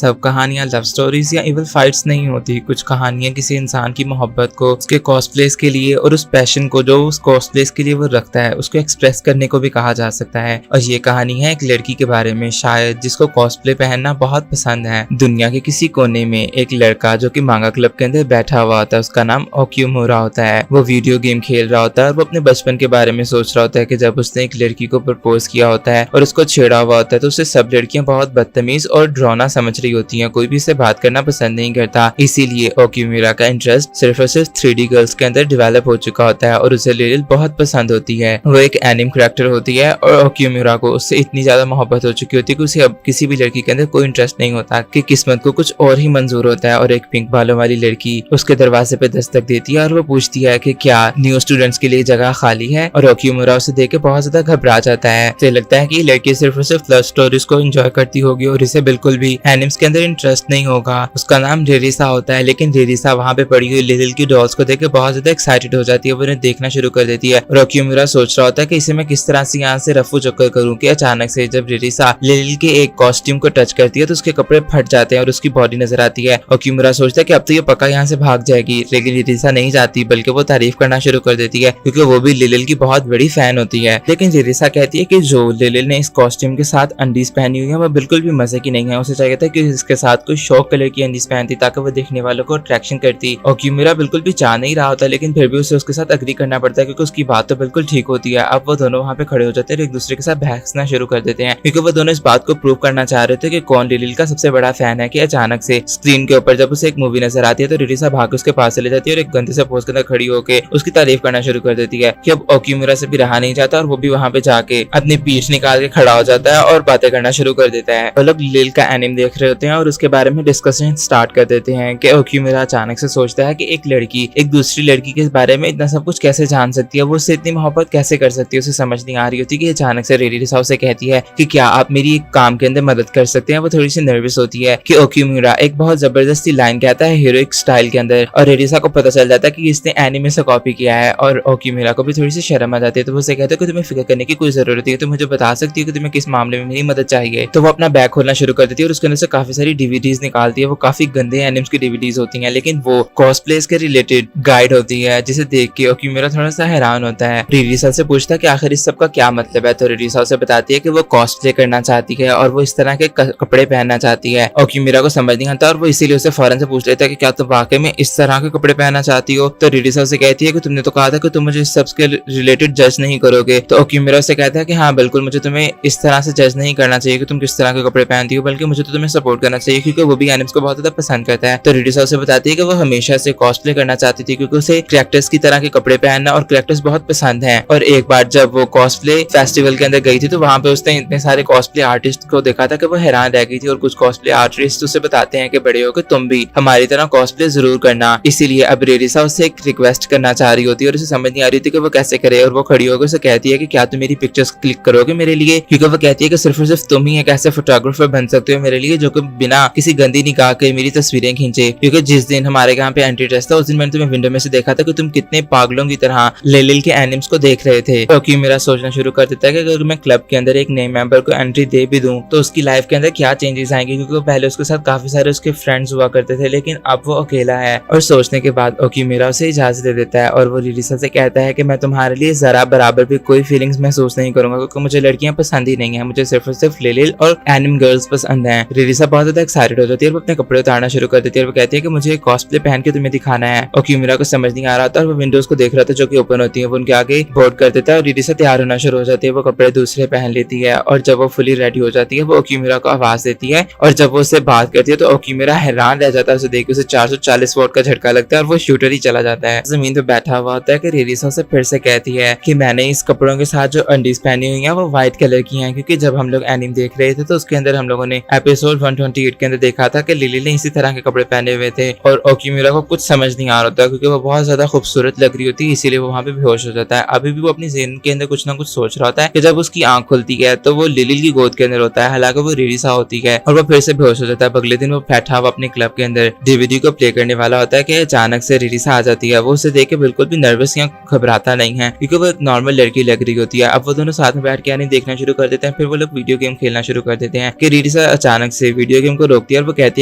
सब कहानियां love stories या इवल फाइट्स नहीं होती। कुछ कहानियां किसी इंसान की मोहब्बत को, उसके कॉस्प्लेस के लिए और उस पैशन को जो उस कॉस्प्लेस के लिए वो रखता है उसको एक्सप्रेस करने को भी कहा जा सकता है। और ये कहानी है एक लड़की के बारे में शायद जिसको कॉस्प्ले पहनना बहुत पसंद है। दुनिया के किसी कोने में एक लड़का जो कि मांगा क्लब के अंदर बैठा हुआ होता है, उसका नाम ओक्यूमुरा होता है। वो वीडियो गेम खेल रहा होता है और वो अपने बचपन के बारे में सोच रहा होता है कि जब उसने एक लड़की को प्रपोज किया होता है और उसको छेड़ा हुआ होता है तो उसे सब लड़कियां बहुत बदतमीज और डरावना समझ रही होती हैं। कोई भी इससे बात करना पसंद नहीं करता। इसीलिए ओक्यूमुरा का इंटरेस्ट सिर्फ और सिर्फ 3D गर्ल्स के अंदर डेवलप हो चुका होता है और उसे लिलिल बहुत पसंद होती है। वो एक एनिम कैरेक्टर होती है और ओक्यूमुरा को उससे इतनी ज्यादा मोहब्बत हो चुकी होती है कि उसे अब किसी भी लड़की के अंदर कोई इंटरेस्ट नहीं होता कि किस्मत को कुछ और ही मंजूर होता है। और एक पिंक बालों वाली लड़की उसके दरवाजे पे दस्तक देती है और वो पूछती है कि क्या न्यू स्टूडेंट्स के लिए जगह खाली है। और ओक्यूमुरा उसे देख के बहुत ज्यादा घबरा जाता है। तो लगता है कि ये लड़की सिर्फ और सिर्फ लव स्टोरीज को एंजॉय करती होगी और इसे बिल्कुल भी एनिम्स के अंदर इंटरेस्ट नहीं होगा। उसका नाम रेरिसा होता है, लेकिन रेरिसा वहाँ पे पड़ी हुई लिलिल की डॉल्स को देख के बहुत ज्यादा एक्साइटेड हो जाती है। वो उन्हें देखना शुरू कर देती है और ओक्यूमुरा सोच रहा होता है कि इसे मैं किस तरह से यहाँ से रफू चक्कर करूँ कि अचानक से जब रेरिसा लिलिल के एक कॉस्ट्यूम को टच करती है तो उसके कपड़े फट जाते हैं और उसकी बॉडी नजर आती है। ओक्यूमुरा सोचता है कि अब तो ये पक्का यहाँ से भाग जाएगी, लेकिन रेरिसा नहीं जाती बल्कि वो तारीफ करना शुरू कर देती है क्योंकि वो भी लिलिल की बहुत बड़ी फैन होती है। लेकिन रेरिसा कहती है कि जो लिलिल ने इस कॉस्ट्यूम के साथ अंडीज पहनी हुई है वो बिल्कुल भी मजे की नहीं है। उसे चाहिए था कि इसके साथ कोई शॉक कलर की अंडीज पहनती ताकि वो देखने वालों को अट्रैक्शन करती। ओक्यूमुरा बिल्कुल भी चाह नहीं रहा होता, लेकिन फिर भी उसे उसके साथ अग्री करना पड़ता है क्योंकि उसकी बात तो बिल्कुल ठीक होती है। अब वो दोनों वहाँ पे खड़े हो जाते हैं और एक दूसरे के साथ बहसना शुरू कर देते हैं क्योंकि वो दोनों इस बात को प्रूव करना चाह रहे थे कि कौन लिलिल का सबसे बड़ा फैन है। कि अचानक से स्क्रीन के ऊपर जब उसे एक मूवी नजर आती है तो रेरिसा भाग के उसके पास चले जाती है और एक गंदे से पोज के अंदर खड़ी होकर उसकी तारीफ करना शुरू कर देती है कि अब ओक्यूमुरा से भी रहा नहीं जाता और वो भी वहाँ पे जाके अपनी पीठ निकाल के खड़ा हो जाता है और बातें करना शुरू कर देता है। वो लोग लिलिल का एनिम देख रहे होते हैं और उसके बारे में डिस्कशन स्टार्ट कर देते हैं कि ओक्यूमुरा अचानक से सोचता है कि एक लड़की एक दूसरी लड़की के बारे में इतना सब कुछ कैसे जान सकती है, वो उससे इतनी मोहब्बत कैसे कर सकती है। उसे समझ नहीं आ रही होती कि अचानक से रेरिसा उसे कहती है कि क्या आप मेरी एक काम के अंदर मदद कर सकते हैं। वो थोड़ी सी नर्वस होती है कि ओक्यूमुरा एक बहुत जबरदस्ती लाइन कहता है हीरोइक स्टाइल के अंदर और रेरिसा को पता चल जाता है कि इसने एनिमे से कॉपी किया है और ओक्यूमुरा को भी थोड़ी सी शर्म आ जाती है। तो वो उसे कहता है कि तुम्हें फिक्र करने की कोई जरूरत है, तो मुझे बता सकती है कि तुम्हें किस मामले में मेरी मदद चाहिए। तो वो अपना बैग खोलना शुरू कर देती है और उसके अंदर से काफी सारी डीवीडीज निकालती है। वो काफी गंदे एनिम्स की डीवीडीज होती हैं, लेकिन वो कॉस्प्लेस के रिलेटेड गाइड होती है जिसे देख के ओक्यूमुरा थोड़ा सा हैरान होता है। रेरिसा से पूछता है कि आखिर इस सब का क्या मतलब है। तो रेरिसा उसे बताती है कि वो कॉस्प्ले करना चाहती है और वो इस तरह के कपड़े पहनना चाहती है। ओक्यूमुरा को समझ नहीं आता और वो इसीलिए उसे फौरन से पूछ लेता है कि क्या तुम वाकई में इस तरह के कपड़े पहनना चाहती हो। तो रेरिसा उसे कहती है कि तुमने तो कहा था कि तुम मुझे इस सब के रिलेटेड जज नहीं करोगे। तो ओक्यूमुरा उसे कहता है कि हाँ बिल्कुल, मुझे तुम्हें इस तरह से जज नहीं करना चाहिए कि तुम किस तरह के कपड़े पहनती हो, बल्कि मुझे तो तुम्हें सपोर्ट करना चाहिए क्योंकि वो भी एनिम्स को बहुत ज्यादा पसंद करता है। तो रेरिसा उसे बताती है कि वो हमेशा से कॉस्प्ले करना चाहती थी क्योंकि उसे कैरेक्टर्स की तरह के कपड़े पहनना और कैरेक्टर्स बहुत पसंद हैं। और एक बार जब वो कॉस्प्ले फेस्टिवल के अंदर गई थी तो वहां पे उसने इतने सारे कॉस्प्ले आर्टिस्ट को देखा था कि वो हैरान रह गई थी। और कुछ कॉस्प्ले आर्टिस्ट उसे बताते हैं कि बड़े होकर तुम भी हमारी तरह कॉस्प्ले जरूर करना। इसीलिए अब रेरिसा उससे एक रिक्वेस्ट करना चाह रही होती है और उसे समझ नहीं आ रही थी कि वो कैसे करे। और वो खड़ी होकर उसे कहती है कि क्या तुम मेरी पिक्चर्स क्लिक करोगे मेरे लिए, क्योंकि वो कहती है कि सिर्फ और सिर्फ तुम ही एक ऐसे फोटोग्राफर बन सकते हो मेरे लिए जो कि बिना किसी गंदी निगाह के मेरी तस्वीरें खींचे। क्योंकि जिस दिन हमारे यहाँ पे एंटी टेस्ट था उस दिन मैंने तुम्हें विंडो में से देखा था कि तुम कितने पागलों की तरह लिलिल के एनिम्स को देख रहे थे। क्योंकि मेरा सोचना शुरू कर देता है कि अगर मैं क्लब के अंदर एक नए मेंबर को एंट्री दे भी दूं तो उसकी लाइफ के अंदर क्या चेंजेस आएंगे, क्योंकि वो पहले उसके साथ काफी सारे उसके फ्रेंड्स हुआ करते थे लेकिन अब वो अकेला है। और सोचने के बाद ओक्यूमुरा उसे इजाजत दे देता है और वो रेरिसा से कहता है कि मैं तुम्हारे लिए जरा बराबर भी कोई फीलिंग्स महसूस नहीं करूंगा क्योंकि मुझे लड़कियां पसंद ही नहीं है, मुझे सिर्फ और सिर्फ लिलिल और एनिम गर्ल्स पसंद हैं। रेरिसा बहुत ज्यादा एक्साइटेड हो जाती है और वो अपने कपड़े उतारना शुरू कर देती है और वो कहती है कि मुझे कॉस्प्ले पहन के तुम्हें दिखाना है। ओक्यूमुरा को समझ नहीं आ रहा था और वो विंडोज को देख रहा था जो कि ओपन होती है, वो उनके आगे बोर्ड कर देता है और रेरिसा तैयार होना शुरू हो जाती है। वो कपड़े दूसरे पहन लेती है और जब वो फुली रेडी हो जाती है वो ओक्यूमुरा को आवाज देती है और जब वो उससे बात करती है तो ओक्यूमुरा हैरान रह जाता है। उसे देख के उसे 440 वॉट का झटका लगता है और वो शूटर ही चला जाता है। जमीन पे बैठा हुआ होता है कि रेरिसा से फिर से कहती है कि मैंने इस कपड़ों के साथ जो अंडीज पहनी हुई हैं वो व्हाइट कलर की हैं, क्योंकि जब हम लोग एनिम देख रहे थे तो उसके अंदर हम लोगों ने एपिसोड 128 के अंदर देखा था कि लिलिल ने इसी तरह के कपड़े पहने हुए थे। और ओक्यूमुरा को कुछ समझ नहीं आ रहा था क्योंकि वो बहुत ज्यादा खूबसूरत लग रही होती है, इसीलिए वो वहाँ पे बेहोश हो जाता है। अभी भी वो अपनी ज़हन के अंदर कुछ ना कुछ सोच रहा होता है कि जब उसकी आंख खुलती है तो वो लिलिल की गोद के अंदर होता है, हालांकि वो रेरिसा होती है और वो फिर से बेहोश हो जाता है। अगले दिन वो बैठा हुआ अपने क्लब के अंदर डीवीडी को प्ले करने वाला होता है कि अचानक से रेरिसा आ जाती है। वो उसे देख के बिल्कुल भी नर्वस या घबराता नहीं है क्योंकि वो एक नॉर्मल लड़की लग रही होती है। अब वो दोनों साथ में बैठ के देखना शुरू कर देते हैं। फिर वो लोग वीडियो गेम खेलना शुरू कर देते हैं कि रेरिसा अचानक से वीडियो वीडियो गेम को रोकती है और वो कहती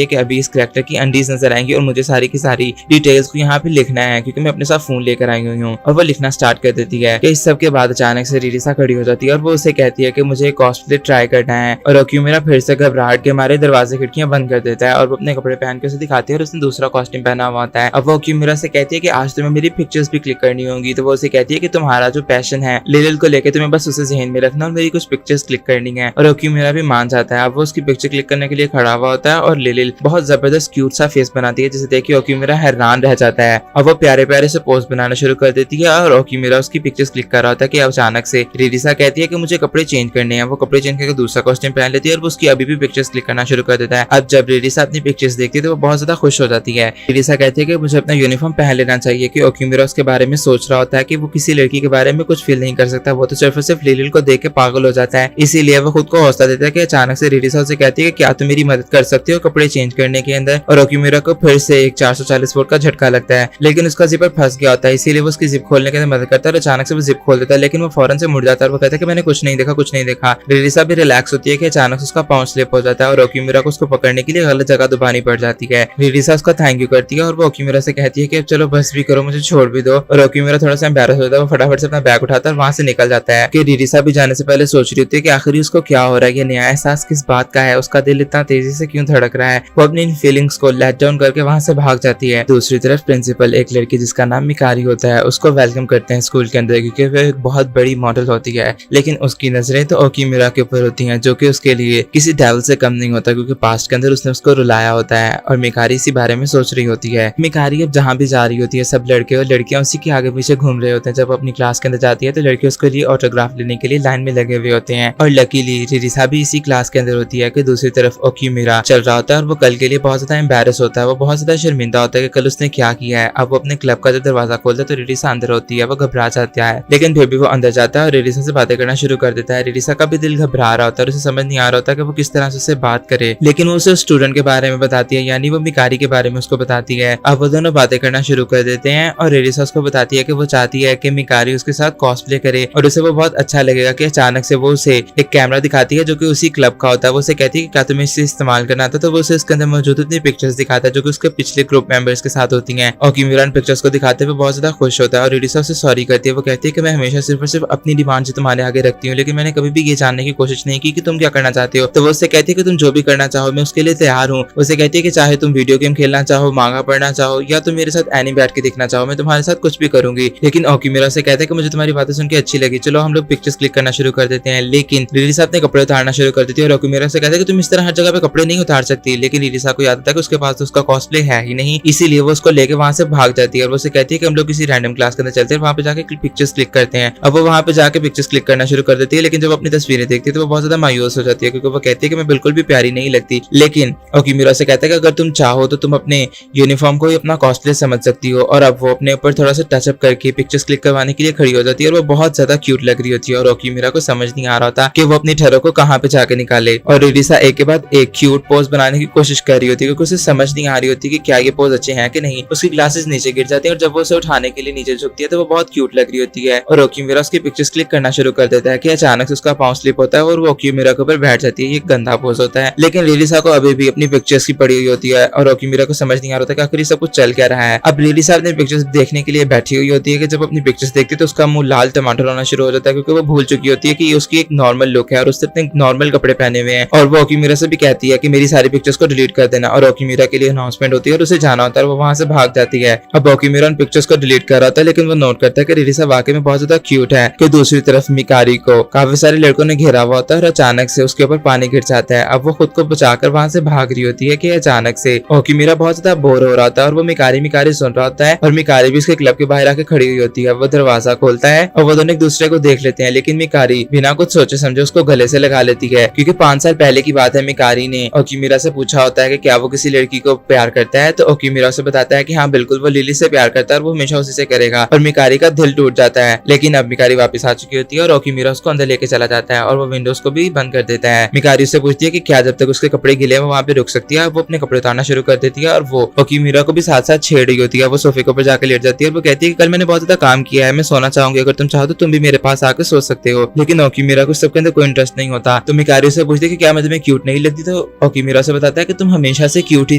है कि अभी इस कैरेक्टर की अंडीज नजर आएंगी और मुझे सारी की सारी डिटेल्स को यहाँ पे लिखना है क्योंकि मैं अपने साथ फोन लेकर आई हुई हूँ। और वो लिखना स्टार्ट कर देती है कि इस सब के बाद अचानक से रिरिसा खड़ी हो जाती है और वो उसे कहती है कि मुझे कॉस्प्ले ट्राई करना है। और ओक्यूमिरा फिर से घबराहट के मारे दरवाजे खिड़कियां बंद कर देता है और वो अपने कपड़े पहन के उसे दिखाती है और उसने दूसरा कॉस्ट्यूम पहना हुआ होता है। अब वो ओक्यूमिरा से कहती है कि आज तुम्हें मेरी पिक्चर्स भी क्लिक करनी होंगी। तो वो उसे कहती है कि तुम्हारा जो पैशन है लिलिल को लेकर तुम्हें बस उसे जहन में रखना और मेरी कुछ पिक्चर्स क्लिक करनी है। और ओक्यूमिरा भी मान जाता है। अब वो उसकी पिक्चर क्लिक करने के लिए खड़ा हुआ होता है और लिलिल बहुत जबरदस्त क्यूट सा फेस बनाती है जिसे देख के ओक्यूमिरा हैरान रह जाता है। अब वो प्यारे प्यारे से पोज बनाना शुरू कर देती है और ओक्यूमिरा उसकी पिक्चर्स क्लिक कर रहा होता है कि अचानक से रिरिसा कहती है कि मुझे कपड़े चेंज करने हैं। वो कपड़े चेंज करके दूसरा कॉस्ट्यूम पहन लेती है और वो उसकी अभी भी पिक्चर्स क्लिक करना शुरू कर देता है। अब जब रिरिसा अपनी पिक्चर्स देखती है तो वो बहुत ज्यादा खुश हो जाती है। रिरिसा कहती है कि मुझे अपना यूनिफॉर्म पहन लेना चाहिए कि ओक्यूमिरा उसके बारे में सोच रहा होता है कि वो किसी लड़की के बारे में कुछ फील नहीं कर सकता। वो तो सिर्फ और सिर्फ लिलिल को देख के पागल हो जाता है। इसीलिए वो खुद को हौसला देता है कि अचानक से रिरिसा उसे कहती है कि क्या तुम मेरी मदद कर सकते हो कपड़े चेंज करने के अंदर। और ओक्यूमिरा को फिर से एक 440 वोल्ट का झटका लगता है लेकिन उसका जिपर फंस गया होता है। इसीलिए वो उसकी जिप खोलने के अंदर मदद करता है और अचानक से वो जिप खोल देता है लेकिन वो फौरन से मुड़ जाता है और वो कहता है कि मैंने कुछ नहीं देखा कुछ नहीं देखा। रिरिसा भी रिलैक्स होती है कि अचानक से उसका पांव स्लिप हो जाता है और ओक्यूमिरा को उसको पकड़ने के लिए गलत जगह दबानी पड़ जाती है। रिरिसा उसका थैंक यू करती है और वो ओक्यूमिरा से कहती है कि अब चलो बस भी करो मुझे छोड़ भी दो। और ओक्यूमिरा थोड़ा सा एम्बैरस होता है। वो फटाफट से अपना बैग उठाता है और वहां से निकल जाता है कि रिरिसा भी जाने से पहले सोच रही होती है कि आखिर उसको क्या हो रहा है, ये नया एहसास किस बात का है, उसका दिल इतना तेजी से क्यों धड़क रहा है। वो अपनी इन फीलिंग्स को लेट डाउन करके वहां से भाग जाती है। दूसरी तरफ प्रिंसिपल एक लड़की जिसका नाम मिकारी होता है उसको वेलकम करते हैं स्कूल के अंदर क्योंकि वो एक बहुत बड़ी मॉडल होती है लेकिन उसकी नजरें तो ओक्यूमिरा के ऊपर होती हैं जो कि उसके लिए किसी डेविल से कम नहीं होता क्योंकि पास्ट के अंदर उसने उसको रुलाया होता है। और मिकारी इसी बारे में सोच रही होती है। मिकारी अब जहाँ भी जा रही होती है सब लड़के और लड़कियां उसी के आगे पीछे घूम रहे होते हैं। जब अपनी क्लास के अंदर जाती है तो लड़के उसके लिए ऑटोग्राफ लेने के लिए लाइन में लगे हुए होते हैं। और लकीली रिरिसा भी इसी क्लास के अंदर होती है कि दूसरी तरफ ओक्यूमिरा चल रहा होता है और वो कल के लिए बहुत ज्यादा एम्बैरस होता है। वो बहुत ज्यादा शर्मिंदा होता है कि कल उसने क्या किया है। अब वो अपने क्लब का जब दरवाजा खोलता है तो रिरिसा अंदर होती है। वो घबरा जाता है लेकिन फिर भी वो अंदर जाता है और रिरिसा से बातें करना शुरू कर देता है। रिरिसा का भी दिल घबरा रहा होता है और उसे समझ नहीं आ रहा होता कि वो किस तरह से उससे बात करे लेकिन वो उसे स्टूडेंट के बारे में बताती है यानी वो मिकारी के बारे में उसको बताती है। अब वो दोनों बातें करना शुरू कर देते हैं और रिरिसा उसको बताती है कि वो चाहती है कि मिकारी उसके साथ कॉस्प्ले करे और उसे वो बहुत अच्छा लगेगा कि अचानक से वो उसे एक कैमरा दिखाती है जो कि उसी क्लब का होता है। वो उसे कहती है कि क्या तुम्हें इसे इस्तेमाल करना आता तो वो उसे इसके अंदर मौजूद उतनी पिक्चर्स दिखाता है जो कि उसके पिछले ग्रुप मेंबर्स के साथ होती हैं। ओक्यूमिरा पिक्चर्स को दिखाते हुए बहुत ज्यादा खुश होता है और रिरिसा उसे सॉरी करती है। वो कहती है कि मैं हमेशा सिर्फ और सिर्फ अपनी डिमांड से तुम्हारे आगे रखती हूँ लेकिन मैंने कभी भी ये जानने की कोशिश नहीं की कि तुम क्या करना चाहते हो। तो वो उससे कहती है कि तुम जो भी करना चाहो मैं उसके लिए तैयार हूँ। उसे कहती है कि चाहे तुम वीडियो गेम खेलना चाहो, मांगा पढ़ना चाहो या तुम मेरे साथ एनी बैठ के देखना चाहो, मैं तुम्हारे साथ कुछ भी करूंगी। लेकिन ओक्यूमिरा से कहता है कि मुझे तुम्हारी बातें सुन के अच्छी लगी, चलो हम लोग पिक्चर्स क्लिक करना शुरू कर देते हैं। लेकिन रिरिसा अपने कपड़े उतारना शुरू कर देती है और ओक्यूमिरा से कहता है कि तुम इस तरह हर जगह पे कपड़े नहीं उतार सकती। लेकिन रिरिसा को याद आता है कि उसके पास तो उसका कॉस्प्ले है ही नहीं, इसीलिए वो उसको लेके वहां से भाग जाती है और वो उसे कहती है कि हम लोग किसी रैंडम क्लास के अंदर चलते हैं, वहां पे जाके पिक्चर्स क्लिक करते हैं। अब वो वहां पे जाके पिक्चर्स क्लिक करना शुरू कर देती है लेकिन जब अपनी तस्वीरें देखती है तो वो बहुत ज्यादा मायूस हो जाती है क्योंकि वो कहती है कि मैं बिल्कुल भी प्यारी नहीं लगती। लेकिन ओक्यूमिरा से कहता है कि अगर तुम चाहो तो तुम अपने यूनिफॉर्म को ही अपना कॉस्प्ले समझ सकती हो। और अब वो अपने ऊपर थोड़ा सा टचअप करके पिक्चर्स क्लिक करवाने के लिए खड़ी हो जाती है और वो बहुत ज्यादा क्यूट लग रही होती है और ओक्यूमिरा को समझ नहीं आ रहा था कि वो अपनी ठहरों को कहाँ पे जाके निकाले। और रिरिसा एक के बाद एक क्यूट पोज बनाने की कोशिश कर रही होती है क्योंकि उसे समझ नहीं आ रही होती कि क्या ये पोज अच्छे हैं कि नहीं। उसकी ग्लासेस नीचे गिर जाती है और जब वो उसे उठाने के लिए नीचे झुकती है तो वो बहुत क्यूट लग रही होती है। और ओक्यूमिरा उसकी पिक्चर्स क्लिक करना शुरू कर देता है कि अचानक से उसका पांव स्लिप होता है और वो ओक्यूमिरा के ऊपर बैठ जाती है। ये गंदा पोज होता है लेकिन रिरिसा को अभी भी अपनी पिक्चर्स की पड़ी हुई होती है और ओक्यूमिरा को समझ नहीं आ रहा था कि आखिर सब कुछ चल क्या रहा है। अब रिरिसा अपनी पिक्चर्स देखने के लिए बैठी हुई होती है कि जब अपनी पिक्चर्स देखती है तो उसका मुंह लाल टमाटर होना शुरू हो जाता है क्योंकि वो भूल चुकी होती है कि ये उसकी एक नॉर्मल लुक है और उसने अपने नॉर्मल कपड़े पहने हुए हैं। और वो ओक्यूमिरा से भी कहती है कि मेरी सारी पिक्चर्स को डिलीट कर देना और ओक्यूमिरा के लिए अनाउंसमेंट होती है और उसे जाना होता है और वो वहां से भाग जाती है। अब ओक्यूमिरा उन पिक्चर्स को डिलीट कर रहा था लेकिन वो नोट करता है कि रिरिसा वाकई में बहुत ज्यादा क्यूट है। कि दूसरी तरफ मिकारी को काफी सारे लड़कों ने घेरा हुआ होता है और अचानक से उसके ऊपर पानी गिर जाता है। अब वो खुद को बचाकर वहां से भाग रही होती है कि अचानक से ओक्यूमिरा बहुत ज्यादा बोर हो रहा था और वो मिकारी सुन रहा होता है और मिकारी भी उसके क्लब के बाहर आके खड़ी हुई होती है। वो दरवाजा खोलता है और वो दोनों एक दूसरे को देख लेते हैं लेकिन मिकारी बिना कुछ सोचे समझे उसको गले से लगा लेती है क्योंकि 5 साल पहले की बात है। मिकारी ने ओक्यूमिरा से पूछा होता है कि क्या वो किसी लड़की को प्यार करता है तो ओक्यूमिरा उसे बताता है कि हाँ बिल्कुल वो लिली से प्यार करता है और वो हमेशा उसी से करेगा। और मिकारी का दिल टूट जाता है लेकिन अब मिकारी वापस आ चुकी होती है और ओक्यूमिरा उसको अंदर लेके चला जाता है और वो विंडोज को भी बंद कर देता है। मिकारी उससे पूछती है कि क्या जब तक उसके कपड़े गिले हैं वो वहाँ पे रुक सकती है। वो अपने कपड़े उतारना शुरू कर देती है और वो ओक्यूमिरा को भी साथ साथ छेड़ रही होती है। वो सोफे के ऊपर जाकर लेट जाती है और वो कहती है कि कल मैंने बहुत ज्यादा काम किया है, मैं सोना चाहूंगी, अगर तुम चाहो तो तुम भी मेरे पास आकर सो सकते हो। लेकिन ओक्यूमिरा को सबके अंदर कोई इंटरेस्ट नहीं होता। तो मिकारी से पूछती है कि क्या मैं तुम्हें क्यूट नहीं लगती। तो ओकीमिरा से बताता है कि तुम हमेशा से क्यूट ही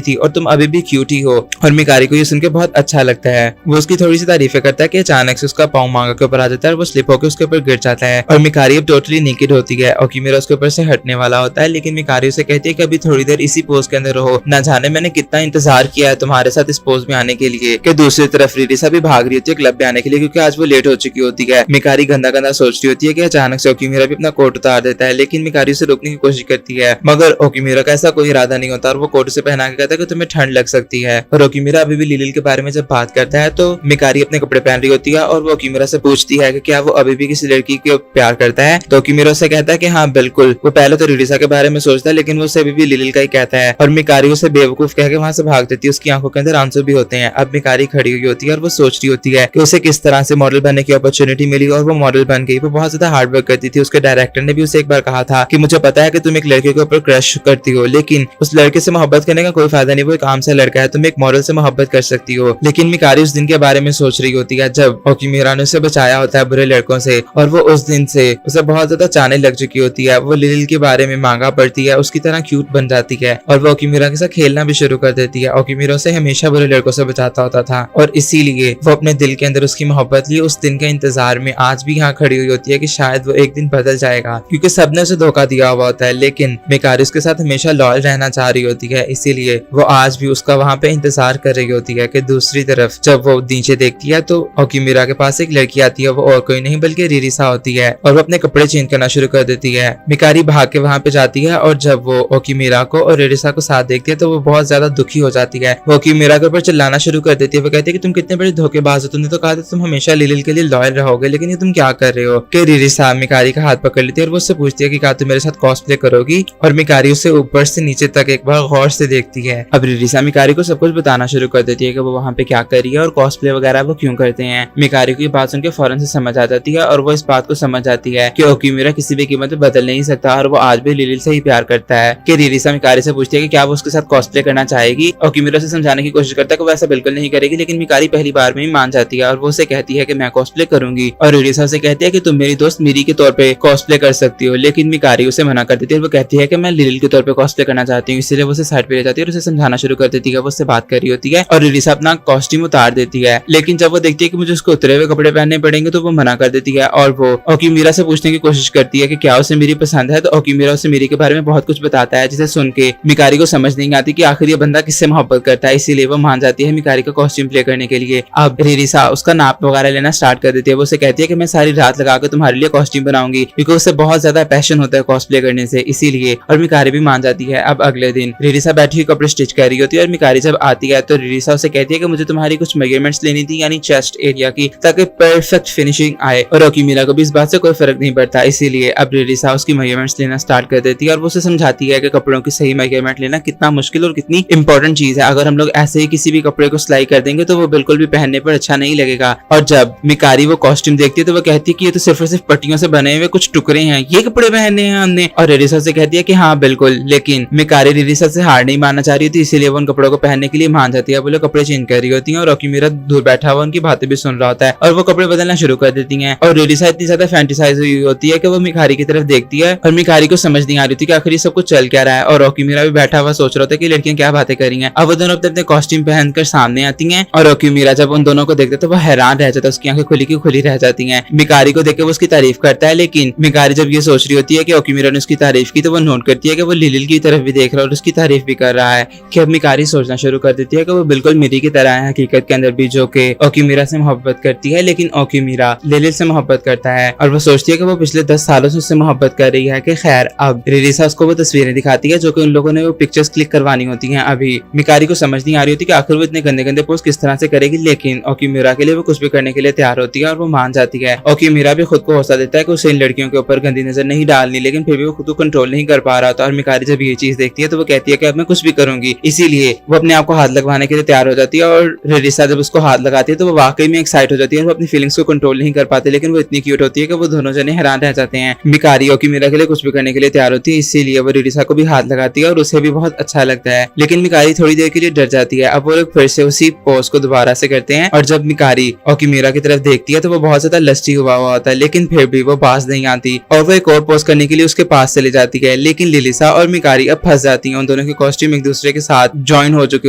थी और तुम अभी भी क्यूट ही हो। और मिकारी को ये सुन के बहुत अच्छा लगता है। वो उसकी थोड़ी सी तारीफें करता है कि अचानक से उसका पाँव मांगा के ऊपर आ जाता है और वो स्लिप होकर उसके ऊपर गिर जाता है और मिकारी अब टोटली नेकेड होती है। ओकीमिरा उसके ऊपर से हटने वाला होता है, लेकिन मिकारी उसे कहती है कि अभी थोड़ी देर इसी पोज के अंदर रहो, ना जाने मैंने कितना इंतजार किया है तुम्हारे साथ इस पोज में आने के लिए। कि दूसरी तरफ रिरिसा भी भाग रही होती है क्लब में आने के लिए, क्योंकि आज वो लेट हो चुकी होती है। मिकारी गंदा गंदा सोच रही होती है कि अचानक से ओकीमिरा भी अपना कोट उतार देता है, लेकिन मिकारी उसे रोकने की कोशिश करती है, मगर ओकीमिरा का ऐसा कोई इरादा नहीं होता और वो कोट उसे पहना के कहता है कि तुम्हें ठंड लग सकती है। और ओकीमिरा अभी भी लिलिल के बारे में जब बात करता है तो मिकारी अपने कपड़े पहन रही होती है और वो ओकीमिरा से पूछती है कि क्या वो अभी भी किसी लड़की को प्यार करता है। तो ओकीमिरा उससे कहता है कि हाँ बिल्कुल। वो पहले तो रिरिसा के बारे में सोचता है, लेकिन वो उसे अभी भी लिलिल का ही कहता है और मिकारी उसे बेवकूफ कह के वहां से भाग देती है। उसकी आंखों के अंदर आंसू भी होते हैं। अब मिकारी खड़ी हुई होती है और वो सोच रही होती है कि उसे किस तरह से मॉडल बनने की अपॉर्चुनिटी मिली और वो मॉडल बन गई। वो बहुत ज्यादा हार्ड वर्क करती थी। उसके डायरेक्टर ने भी उसे एक बार कहा था कि मुझे पता है कि तुम एक लड़के के ऊपर क्रश करती हो, लेकिन उस लड़के से मोहब्बत करने का कोई फायदा नहीं, वो एक आम सा लड़का है, तुम एक मॉडल से मोहब्बत कर सकती हो। लेकिन मिकारी उस दिन के बारे में सोच रही होती है जब ओकीमिरा ने उसे बचाया होता है बुरे लड़कों से, और वो उस दिन से उसे बहुत ज्यादा चाहने लग चुकी होती है। वो लिलिल के बारे में मांगा पड़ती है, उसकी तरह क्यूट बन जाती है और वो ओकीमिरा के साथ खेलना भी शुरू कर देती है। ओकीमिरा उसे हमेशा बुरे लड़कों से बचाता होता था और इसीलिए वो अपने दिल के अंदर उसकी मोहब्बत लिए उस दिन के इंतजार में आज भी यहाँ खड़ी हुई होती है कि शायद वो एक दिन बदल जाएगा, क्योंकि सबने उसे धोखा दिया हुआ होता है। लेकिन मिकारी उसके साथ हमेशा लॉयल रहना चाह रही होती है, इसीलिए वो आज भी उसका वहां पे इंतजार कर रही होती है। कि दूसरी तरफ जब वो नीचे देखती है तो ओकीमिरा के पास एक लड़की आती है। वो और कोई नहीं बल्कि रिरिसा होती है और वो अपने कपड़े चेंज करना शुरू कर देती है। मिकारी भाग के वहां पे जाती है और जब वो ओकीमिरा को और रिरिसा को साथ देखती है तो वो बहुत ज्यादा दुखी हो जाती है। वो ओकीमिरा के ऊपर चिल्लाना शुरू कर देती है। वो कहती है कि तुम कितने बड़े धोखेबाज हो, तुमने तो कहा था तुम हमेशा लिलिल के लिए लॉयल रहोगे, लेकिन ये तुम क्या कर रहे हो। कि रिरिसा मिकारी का हाथ पकड़ लेती है और वो उससे पूछती है कि क्या तुम मेरे साथ कॉस्प्ले करोगी। और मिकारी उसे ऊपर से नीचे तक एक बार गौर से देखती है। अब रिरिसा मिकारी को सब कुछ बताना शुरू कर देती है कि वो वहाँ पे क्या कर रही है और कॉस्प्ले वगैरह वो क्यों करते हैं। मिकारी को ये बात सुनकर फौरन से समझ आ जाती है और वो इस बात को समझ जाती है कि ओकीमिरा किसी भी कीमत पे बदल नहीं सकता और वो आज भी लिलिल से ही प्यार करता है। कि रिरिसा मिकारी से पूछती है कि क्या वो उसके साथ कॉस्प्ले करना चाहेगी। ओकीमिरा से समझाने की कोशिश करता है कि वो ऐसा बिल्कुल नहीं करेगी, लेकिन मिकारी पहली बार में ही मान जाती है और वो उसे कहती है कि मैं कॉस्प्ले करूंगी। और रिरिसा से कहती है कि तुम मेरी दोस्त मिरी के तौर पे कॉस्प्ले कर सकती हो, लेकिन मिकारी उसे मना कर देती है। वो कहती है कि मैं लिलिल के तौर पे कॉस्प्ले करना चाहती हूँ, इसलिए वो उसे साइड पे ले जाती है और उसे समझाना शुरू कर देती है। वो उससे बात कर रही होती है और रिरिसा अपना कॉस्ट्यूम उतार देती है, लेकिन जब वो देखती है कि मुझे उसको उतरे हुए कपड़े पहनने पड़ेंगे तो वो मना कर देती है। और वो ओकीमिरा से पूछने की कोशिश करती है कि क्या उसे मिरी पसंद है। तो ओकीमिरा उसे मिरी के बारे में बहुत कुछ बताता है, जिसे सुन के मिकारी को समझ नहीं आती कि आखिर ये बंदा किससे मोहब्बत करता है, इसीलिए वो मान जाती है मिकारी का कॉस्ट्यूम प्ले करने के लिए। अब रिरिसा उसका नाप वगैरह लेना स्टार्ट कर देती है। वो उसे कहती है कि मैं सारी रात लगा कर तुम्हारे लिए कॉस्ट्यूम बनाऊंगी, क्योंकि उससे बहुत ज्यादा पैशन होता है कॉस्प्ले करने से, इसीलिए। और मिकारी भी मान जाती है। अब अगले दिन रिरिसा बैठी हुई कपड़े स्टिच कर रही होती है और मिकारी जब आती है तो रिरिसा उसे कहती है कि मुझे तुम्हारी कुछ मेजरमेंट्स लेनी थी, यानी चेस्ट एरिया की, ताकि परफेक्ट फिनिशिंग आए। और ओकीमिरा को भी इस बात से कोई फर्क नहीं पड़ता, इसीलिए अब रिरिसा उसकी मेजरमेंट्स लेना स्टार्ट कर देती है और वो उसे समझाती है कि कपड़ों की सही मेजरमेंट लेना कितना मुश्किल और कितनी इंपॉर्टेंट चीज है। अगर हम लोग ऐसे ही किसी भी कपड़े को सिलाई कर देंगे तो वो बिल्कुल भी पहनने पर अच्छा नहीं लगेगा। और जब मिकारी वो कॉस्ट्यूम देखती है तो वो कहती है कि ये तो सिर्फ और सिर्फ पट्टियों से बने हुए कुछ टुकड़े हैं, ये कपड़े पहने हैं हमने। और रिरिसा से कहती है कि हाँ बिल्कुल, लेकिन मिकारी रिरिसा से हार नहीं मानना चाह रही थी, इसीलिए वो उन कपड़ों को पहनने के लिए मान जाती है। वो लोग कपड़े चेंज कर रही होती है और ओकीमिरा दूर बैठा हुआ उनकी बातें भी सुन रहा होता है और वो कपड़े बदलना शुरू कर देती हैं। और रिरिसा इतनी ज्यादा फैंटिसाइज हुई होती है कि वो मिकारी की तरफ देखती है और मिकारी को समझ नहीं आ रही थी कि आखिर ये सब कुछ चल क्या रहा है। और ओकीमिरा भी बैठा हुआ सोच रहा था कि लड़कियां क्या बातें कर रही हैं। अब वो दोनों अपने अपने कॉस्ट्यूम पहनकर सामने आती हैं और ओकीमिरा जब उन दोनों को देखता है तो वो हैरान रह जाता है, उसकी आंखें खुली की खुली रह जाती हैं। मिकारी को देख के वो उसकी तारीफ करता है, लेकिन मिकारी जब ये सोच रही होती है कि ओकीमिरा ने उसकी तारीफ की तो वो नोट करती है कि वो लिलिल की तरफ भी देख रहा है और उसकी तारीफ भी कर रहा है। कि अब मिकारी सोचना शुरू कर देती है कि वो बिल्कुल मिरी की तरह है हकीकत के अंदर भी, जो कि ओकीमिरा से मोहब्बत करती है, लेकिन ओकीमिरा लिलिल से मोहब्बत करता है। और वो सोचती है कि वो पिछले 10 सालों से उससे मोहब्बत कर रही है। कि खैर अब रिरिसा उसको वो तस्वीरें दिखाती है जो कि उन लोगों ने वो पिक्चर्स क्लिक करवानी होती हैं। अभी मिकारी को समझ नहीं आ रही होती कि आखिर वो इतने गंदे गंदे पोस्ट किस तरह से करेगी, लेकिन ओकीमिरा के लिए वो कुछ भी करने के लिए तैयार होती है और वो मान जाती है। ओकीमिरा भी खुद को हौसला देता है कि उसे इन लड़कियों के ऊपर गंदी नजर नहीं डालनी, लेकिन फिर भी वो खुद को कंट्रोल नहीं कर पा रहा होता। और मिकारी जब ये चीज देखती है तो वो कहती है कि अब मैं कुछ भी करूंगी, इसीलिए वो अपने आप को हाथ लगवाने के लिए तैयार हो जाती है। और रिरिसा जब उसको हाथ लगाती है तो वो वाकई में एक्साइट हो जाती है। वो अपनी फीलिंग्स को कंट्रोल नहीं कर पाते, लेकिन वो इतनी क्यूट होती है कि वो दोनों जने हैरान रह जाते हैं। मिकारी ओकीमिरा के लिए कुछ भी करने के लिए तैयार होती है, इसीलिए वो रिरिसा को भी हाथ लगाती है और उसे भी बहुत अच्छा लगता है। लेकिन मिकारी थोड़ी देर के लिए डर जाती है। अब वो लोग फिर से उसी पोज को दोबारा से करते हैं और जब मिकारी ओकीमिरा की तरफ देखती है तो वो बहुत ज्यादा लस्टी हुआ होता है, लेकिन फिर भी वो पास नहीं आती और वो एक और पोज करने के लिए उसके पास चली जाती है। लेकिन लिलिसा और मिकारी अब फंस जाती है। उन दोनों के कॉस्ट्यूम एक दूसरे के साथ ज्वाइन हो चुके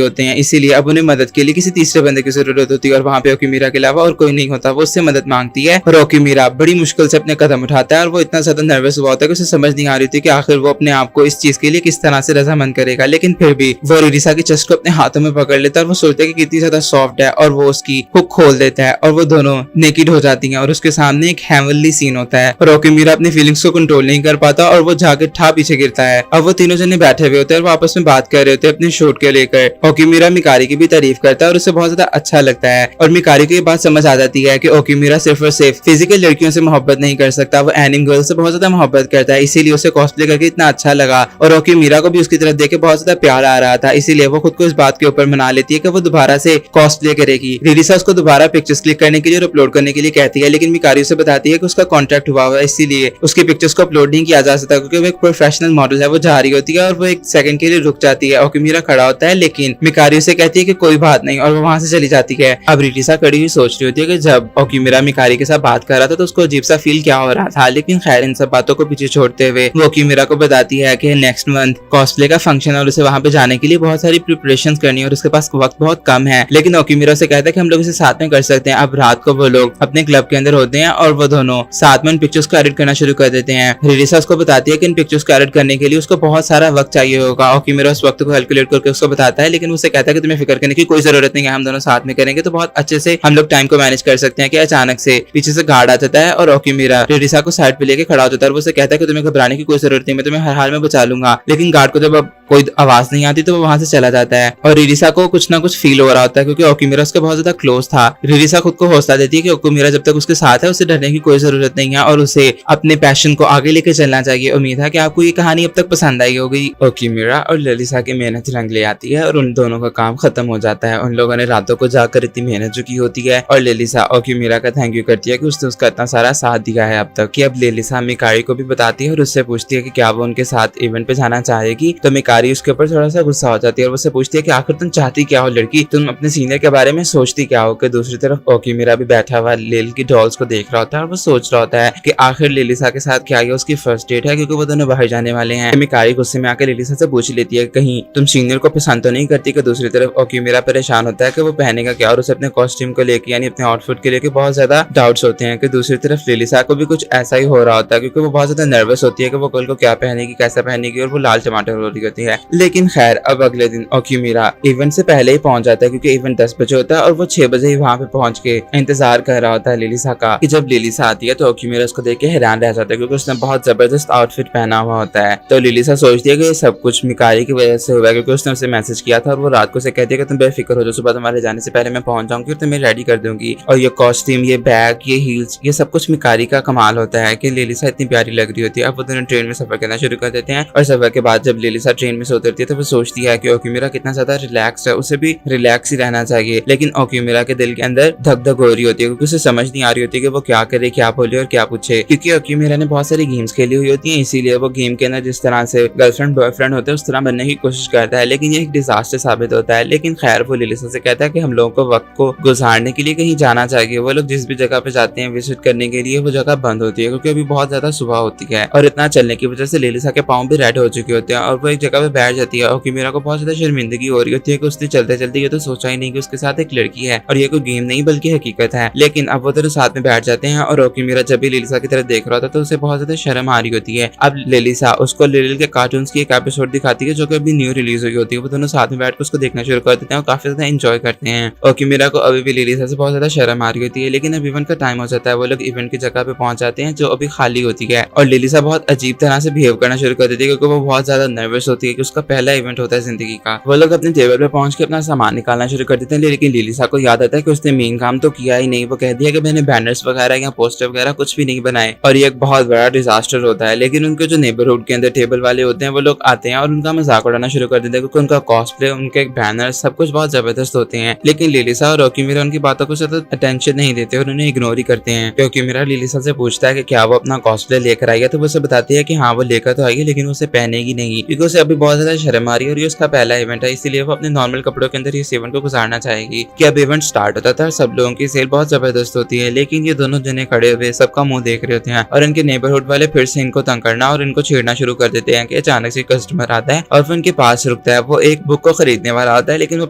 होते हैं, इसीलिए अब उन्हें मदद के लिए किसी तीसरे बंदे की जरूरत होती है और वहाँ पे ओकीमीरा के अलावा और कोई नहीं होता। वो उससे मदद मांगती है और ओकीमीरा बड़ी मुश्किल से अपने कदम उठाता है और वो इतना ज्यादा नर्वस हुआ होता है कि उसे समझ नहीं आ रही थी कि आखिर वो अपने आप को इस चीज के लिए किस तरह से रजामंद करेगा। लेकिन फिर भी वो रिरिसा की चेस्ट को अपने हाथों में पकड़ लेता है और वो सोचता है कि कितनी ज्यादा सॉफ्ट है और वो उसकी हुक खोल देता है और वो दोनों नेकेड हो जाती हैं और उसके सामने एक हेवनली सीन होता है और ओकीमीरा अपनी फीलिंग्स को कंट्रोल नहीं कर पाता और वो जाके ठा पीछे गिरता है। अब वो तीनों जने बैठे हुए होते हैं और वो आपस में बात कर रहे होते हैं अपने शूट के लेकर। ओकीमीरा मिकारी की भी तारीफ करता है और उसे बहुत ज्यादा अच्छा लगता है और मिकारी को ये बात समझ आ जाती है कि ओकीमीरा सिर्फ और सिर्फ फिजिकल लड़कियों से मोहब्बत नहीं कर सकता, वो एनिम गर्ल से बहुत ज्यादा मोहब्बत करता है, इसीलिए उसे कॉस्प्ले करके इतना अच्छा लगा और ओकीमीरा को भी उसकी तरफ देख के बहुत ज्यादा प्यार आ रहा था, इसीलिए वो खुद को इस बात के ऊपर मना लेती है कि वो दोबारा से कॉस्प्ले करेगी। रिरिसा उसको दोबारा पिक्चर्स क्लिक करने के लिए और अपलोड करने के लिए कहती है, लेकिन मिकारी उसे बताती है कि उसका कॉन्ट्रैक्ट हुआ हुआ है, इसीलिए उसकी पिक्चर्स को अपलोड नहीं किया जा सकता क्योंकि वो एक प्रोफेशनल मॉडल है। वो जा रही होती है और वो एक सेकंड के लिए रुक जाती है। ओकीमीरा खड़ा होता है लेकिन मिकारी उसे कहती है कि कोई बात नहीं और वो वहां से चली जाती है। अब रिरिसा खड़ी हुई सोच रही होती है कि जब ओकीमीरा मिकारी के साथ बात कर रहा था तो उसको अजीब सा फील क्या हो रहा था, लेकिन खैर इन सब बातों को पीछे छोड़ते हुए वो ओकीमीरा को बताती है कि नेक्स्ट मंथ कॉस्प्ले का फंक्शन और उसे वहां पे जाने के लिए बहुत सारी प्रिपरेशंस करनी है और उसके पास वक्त बहुत कम है। लेकिन ओकीमीरा से कहता है कि हम लोग इसे साथ में कर सकते हैं। अब रात को वो लोग अपने क्लब के अंदर होते हैं और वो दोनों साथ में इन पिक्चर्स को एडिट करना शुरू कर देते हैं। रिरिसा उसको बताती है कि इन पिक्चर्स को एडिट करने के लिए उसको बहुत सारा वक्त चाहिए होगा। ओकीमीरा उस वक्त को कैलकुलेट करके उसको बताता है, लेकिन उसे कहता है कि तुम्हें फिक्र करने की कोई जरूरत नहीं है, हम दोनों साथ में करेंगे तो बहुत अच्छे से हम लोग टाइम को मैनेज कर सकते हैं। कि अचानक से पीछे से गार्ड आ जाता है और ओकीमीरा रिरिसा को साइड पे लेके खड़ा हो जाता है और वो उसे कहता है कि तुम्हें घबराने की कोई जरूरत नहीं, मैं तुम्हें हर हाल में बचा लूंगा। लेकिन गार्ड को जब अब कोई आवाज नहीं आती तो वो वहां से चला जाता है और रिरिसा को कुछ ना कुछ फील हो रहा होता है क्योंकि ओकीमीरा उसके बहुत ज्यादा क्लोज था। रिरिसा खुद को हौसला देती है कि ओकीमीरा जब तक उसके साथ है उसे डरने की कोई जरूरत नहीं है और उसे अपने पैशन को आगे लेके चलना चाहिए। उम्मीद है कि आपको ये कहानी अब तक पसंद आई होगी। ओकीमीरा और ललिसा की मेहनत रंग ले आती है और उन दोनों का काम खत्म हो जाता है। उन लोगों ने रातों को जाकर इतनी मेहनत जो की होती है और ललिसा ओकीमीरा का थैंक यू करती है कि उसने उसका इतना सारा साथ दिया है अब तक। कि अब ललिसा मिकारी को भी बताती है और उससे पूछती है कि क्या वो उनके साथ इवेंट पे जाना चाहेगी। तो मिकारी उसके ऊपर थोड़ा सा गुस्सा हो जाती है और उससे पूछती है कि आखिर तुम चाहती क्या हो लड़की, तुम अपने सीनियर के बारे में सोचती क्या हो। कि दूसरी तरफ ओकीमीरा भी बैठा हुआ लेल की डॉल्स को देख रहा होता है और वो सोच रहा होता है कि आखिर ललिसा के साथ क्या ये उसकी फर्स्ट डेट है क्योंकि वो दोनों बाहर जाने वाले हैं। मिकारी गुस्से में आकर ललिसा से पूछ लेती है कहीं तुम सीनियर को पसंद तो नहीं करती। कि दूसरी तरफ ओकीमीरा परेशान होता है कि वो पहनेगा क्या और उसे अपने कॉस्ट्यूम को लेकर यानी अपने आउटफिट के लेके बहुत ज्यादा डाउट्स होते हैं। कि दूसरी तरफ ललिसा को भी कुछ ऐसा ही हो रहा होता है क्योंकि वो बहुत ज्यादा नर्वस होती है कि वो कल को क्या पहनेगी, कैसा पहनेगी और वो लाल टमाटर हो रही होती है। लेकिन खैर अब अगले दिन ओकीमीरा इवेंट से पहले ही पहुंच जाता है क्योंकि इवेंट 10 बजे होता है और वो 6 बजे ही वहां पे पहुंच के इंतजार कर रहा होता है ललिसा का। कि जब ललिसा आती है तो ओकीमीरा उसको देख के हैरान रह जाता है क्योंकि उसने बहुत जबरदस्त आउटफिट पहना हुआ होता है। तो ललिसा सोचती है कि ये सब कुछ मिकारी की वजह से हुआ है क्योंकि उसने उसे मैसेज किया था और वो रात को उसे कहती है कि तुम बेफिक्र हो जाओ, सुबह तुम्हारे जाने से पहले मैं पहुंच जाऊंगी और तुम्हें रेडी कर दूंगी। और ये कॉस्ट्यूम, ये बैग, ये हील्स, ये सब कुछ मिकारी का कमाल होता है कि ललिसा इतनी प्यारी लग रही होती है। अब वो दोनों ट्रेन में सफर करना शुरू कर देते हैं और सफर के बाद जब ललिसा ट्रेन में से उतरती है तो वो सोचती है कि ओकीमीरा कितना ज्यादा रिलैक्स है, उसे भी रिलैक्स ही रहना चाहिए। लेकिन ओकीमीरा के दिल के अंदर धक धक हो रही होती है क्योंकि उसे समझ नहीं आ रही होती कि वो क्या करे, क्या बोले और क्या पूछे। क्योंकि ओकीमीरा ने बहुत सारी गेम्स खेली हुई होती है, इसीलिए वो गेम के अंदर जिस तरह से गर्लफ्रेंड बॉयफ्रेंड होते हैं उस तरह बनने की कोशिश करता है, लेकिन ये एक डिजास्टर साबित होता है। लेकिन खैर वो ललिसा से कहता है कि हम लोगों को वक्त को गुजारने के लिए कहीं जाना चाहिए। वो लोग जिस भी जगह पे जाते हैं विजिट करने के लिए वो जगह बंद होती है क्योंकि अभी बहुत ज्यादा सुबह होती है और इतना चलने की वजह से ललिसा के पाँव भी रेड हो चुके होते हैं और वो एक जगह पे बैठ जाती है। ओकीमीरा को बहुत ज्यादा शर्मिंदगी हो रही होती है कि उसने चलते चलते ये तो सोचा ही नहीं कि उसके साथ एक लड़की है और ये कोई गेम नहीं बल्कि हकीकत है। लेकिन अब वो दोनों साथ में बैठ जाते हैं और ओकीमीरा जब भी ललिसा की तरफ देख रहा था तो उसे बहुत ज्यादा शर्म आ रही होती है। अब ललिसा उसको लिलिल के कार्टून्स की एक एपिसोड दिखाती है जो कि अभी न्यू रिलीज हुई होती है। वो दोनों साथ में बैठ कर उसको देखना शुरू कर देते हैं और काफी ज्यादा एंजॉय करते हैं। ओकीमीरा को अभी भी ललिसा से बहुत ज्यादा शर्म आ रही होती है, लेकिन अब इवेंट का टाइम हो जाता है। वो लोग इवेंट की जगह पे पहुंच जाते हैं जो अभी खाली होती है और ललिसा बहुत अजीब तरह से बिहेव करना शुरू कर देती है क्योंकि वो बहुत ज्यादा नर्वस होती है कि उसका पहला इवेंट होता है जिंदगी का। वो लोग अपने टेबल पे पहुंच के अपना सामान निकालना शुरू कर देते हैं, लेकिन ललिसा को याद आता है कि उसने मेन काम तो किया ही नहीं। वो कहती है कि मैंने बैनर्स वगैरह या पोस्टर वगैरह कुछ भी नहीं बनाए और ये एक बहुत बड़ा डिजास्टर होता है। लेकिन उनके जो नेबरहुड के अंदर टेबल वाले होते हैं वो लोग आते हैं और उनका मजाक उड़ाना शुरू कर देते हैं क्योंकि उनका कॉस्प्ले, उनके बैनर सब कुछ बहुत जबरदस्त होते हैं। लेकिन ललिसा और ओकीमीरा उनकी बातों को ज्यादा अटेंशन नहीं देते और उन्हें इग्नोर ही करते हैं। ओकीमीरा ललिसा से पूछता है कि क्या वो अपना कॉस्प्ले लेकर आई है तो वो उसे बताती है कि हाँ वो लेकर तो आई है लेकिन उसे पहनेगी नहीं क्योंकि उसे अभी बहुत ज्यादा शर्म आ रही है और ये उसका पहला इवेंट है, इसीलिए वो अपने नॉर्मल कपड़ों के अंदर इस इवेंट को गुजारना चाहेगी। कि अब इवेंट स्टार्ट होता था और सब लोगों की सेल बहुत जबरदस्त होती है, लेकिन ये दोनों जने खड़े हुए सबका मुंह देख रहे होते हैं और इनके नेबरहुड वाले फिर से इनको तंग करना और इनको छेड़ना शुरू कर देते हैं हैं कि अचानक से कस्टमर आता है और वो उनके पास रुकता है। वो एक बुक को खरीदने वाला होता है लेकिन वो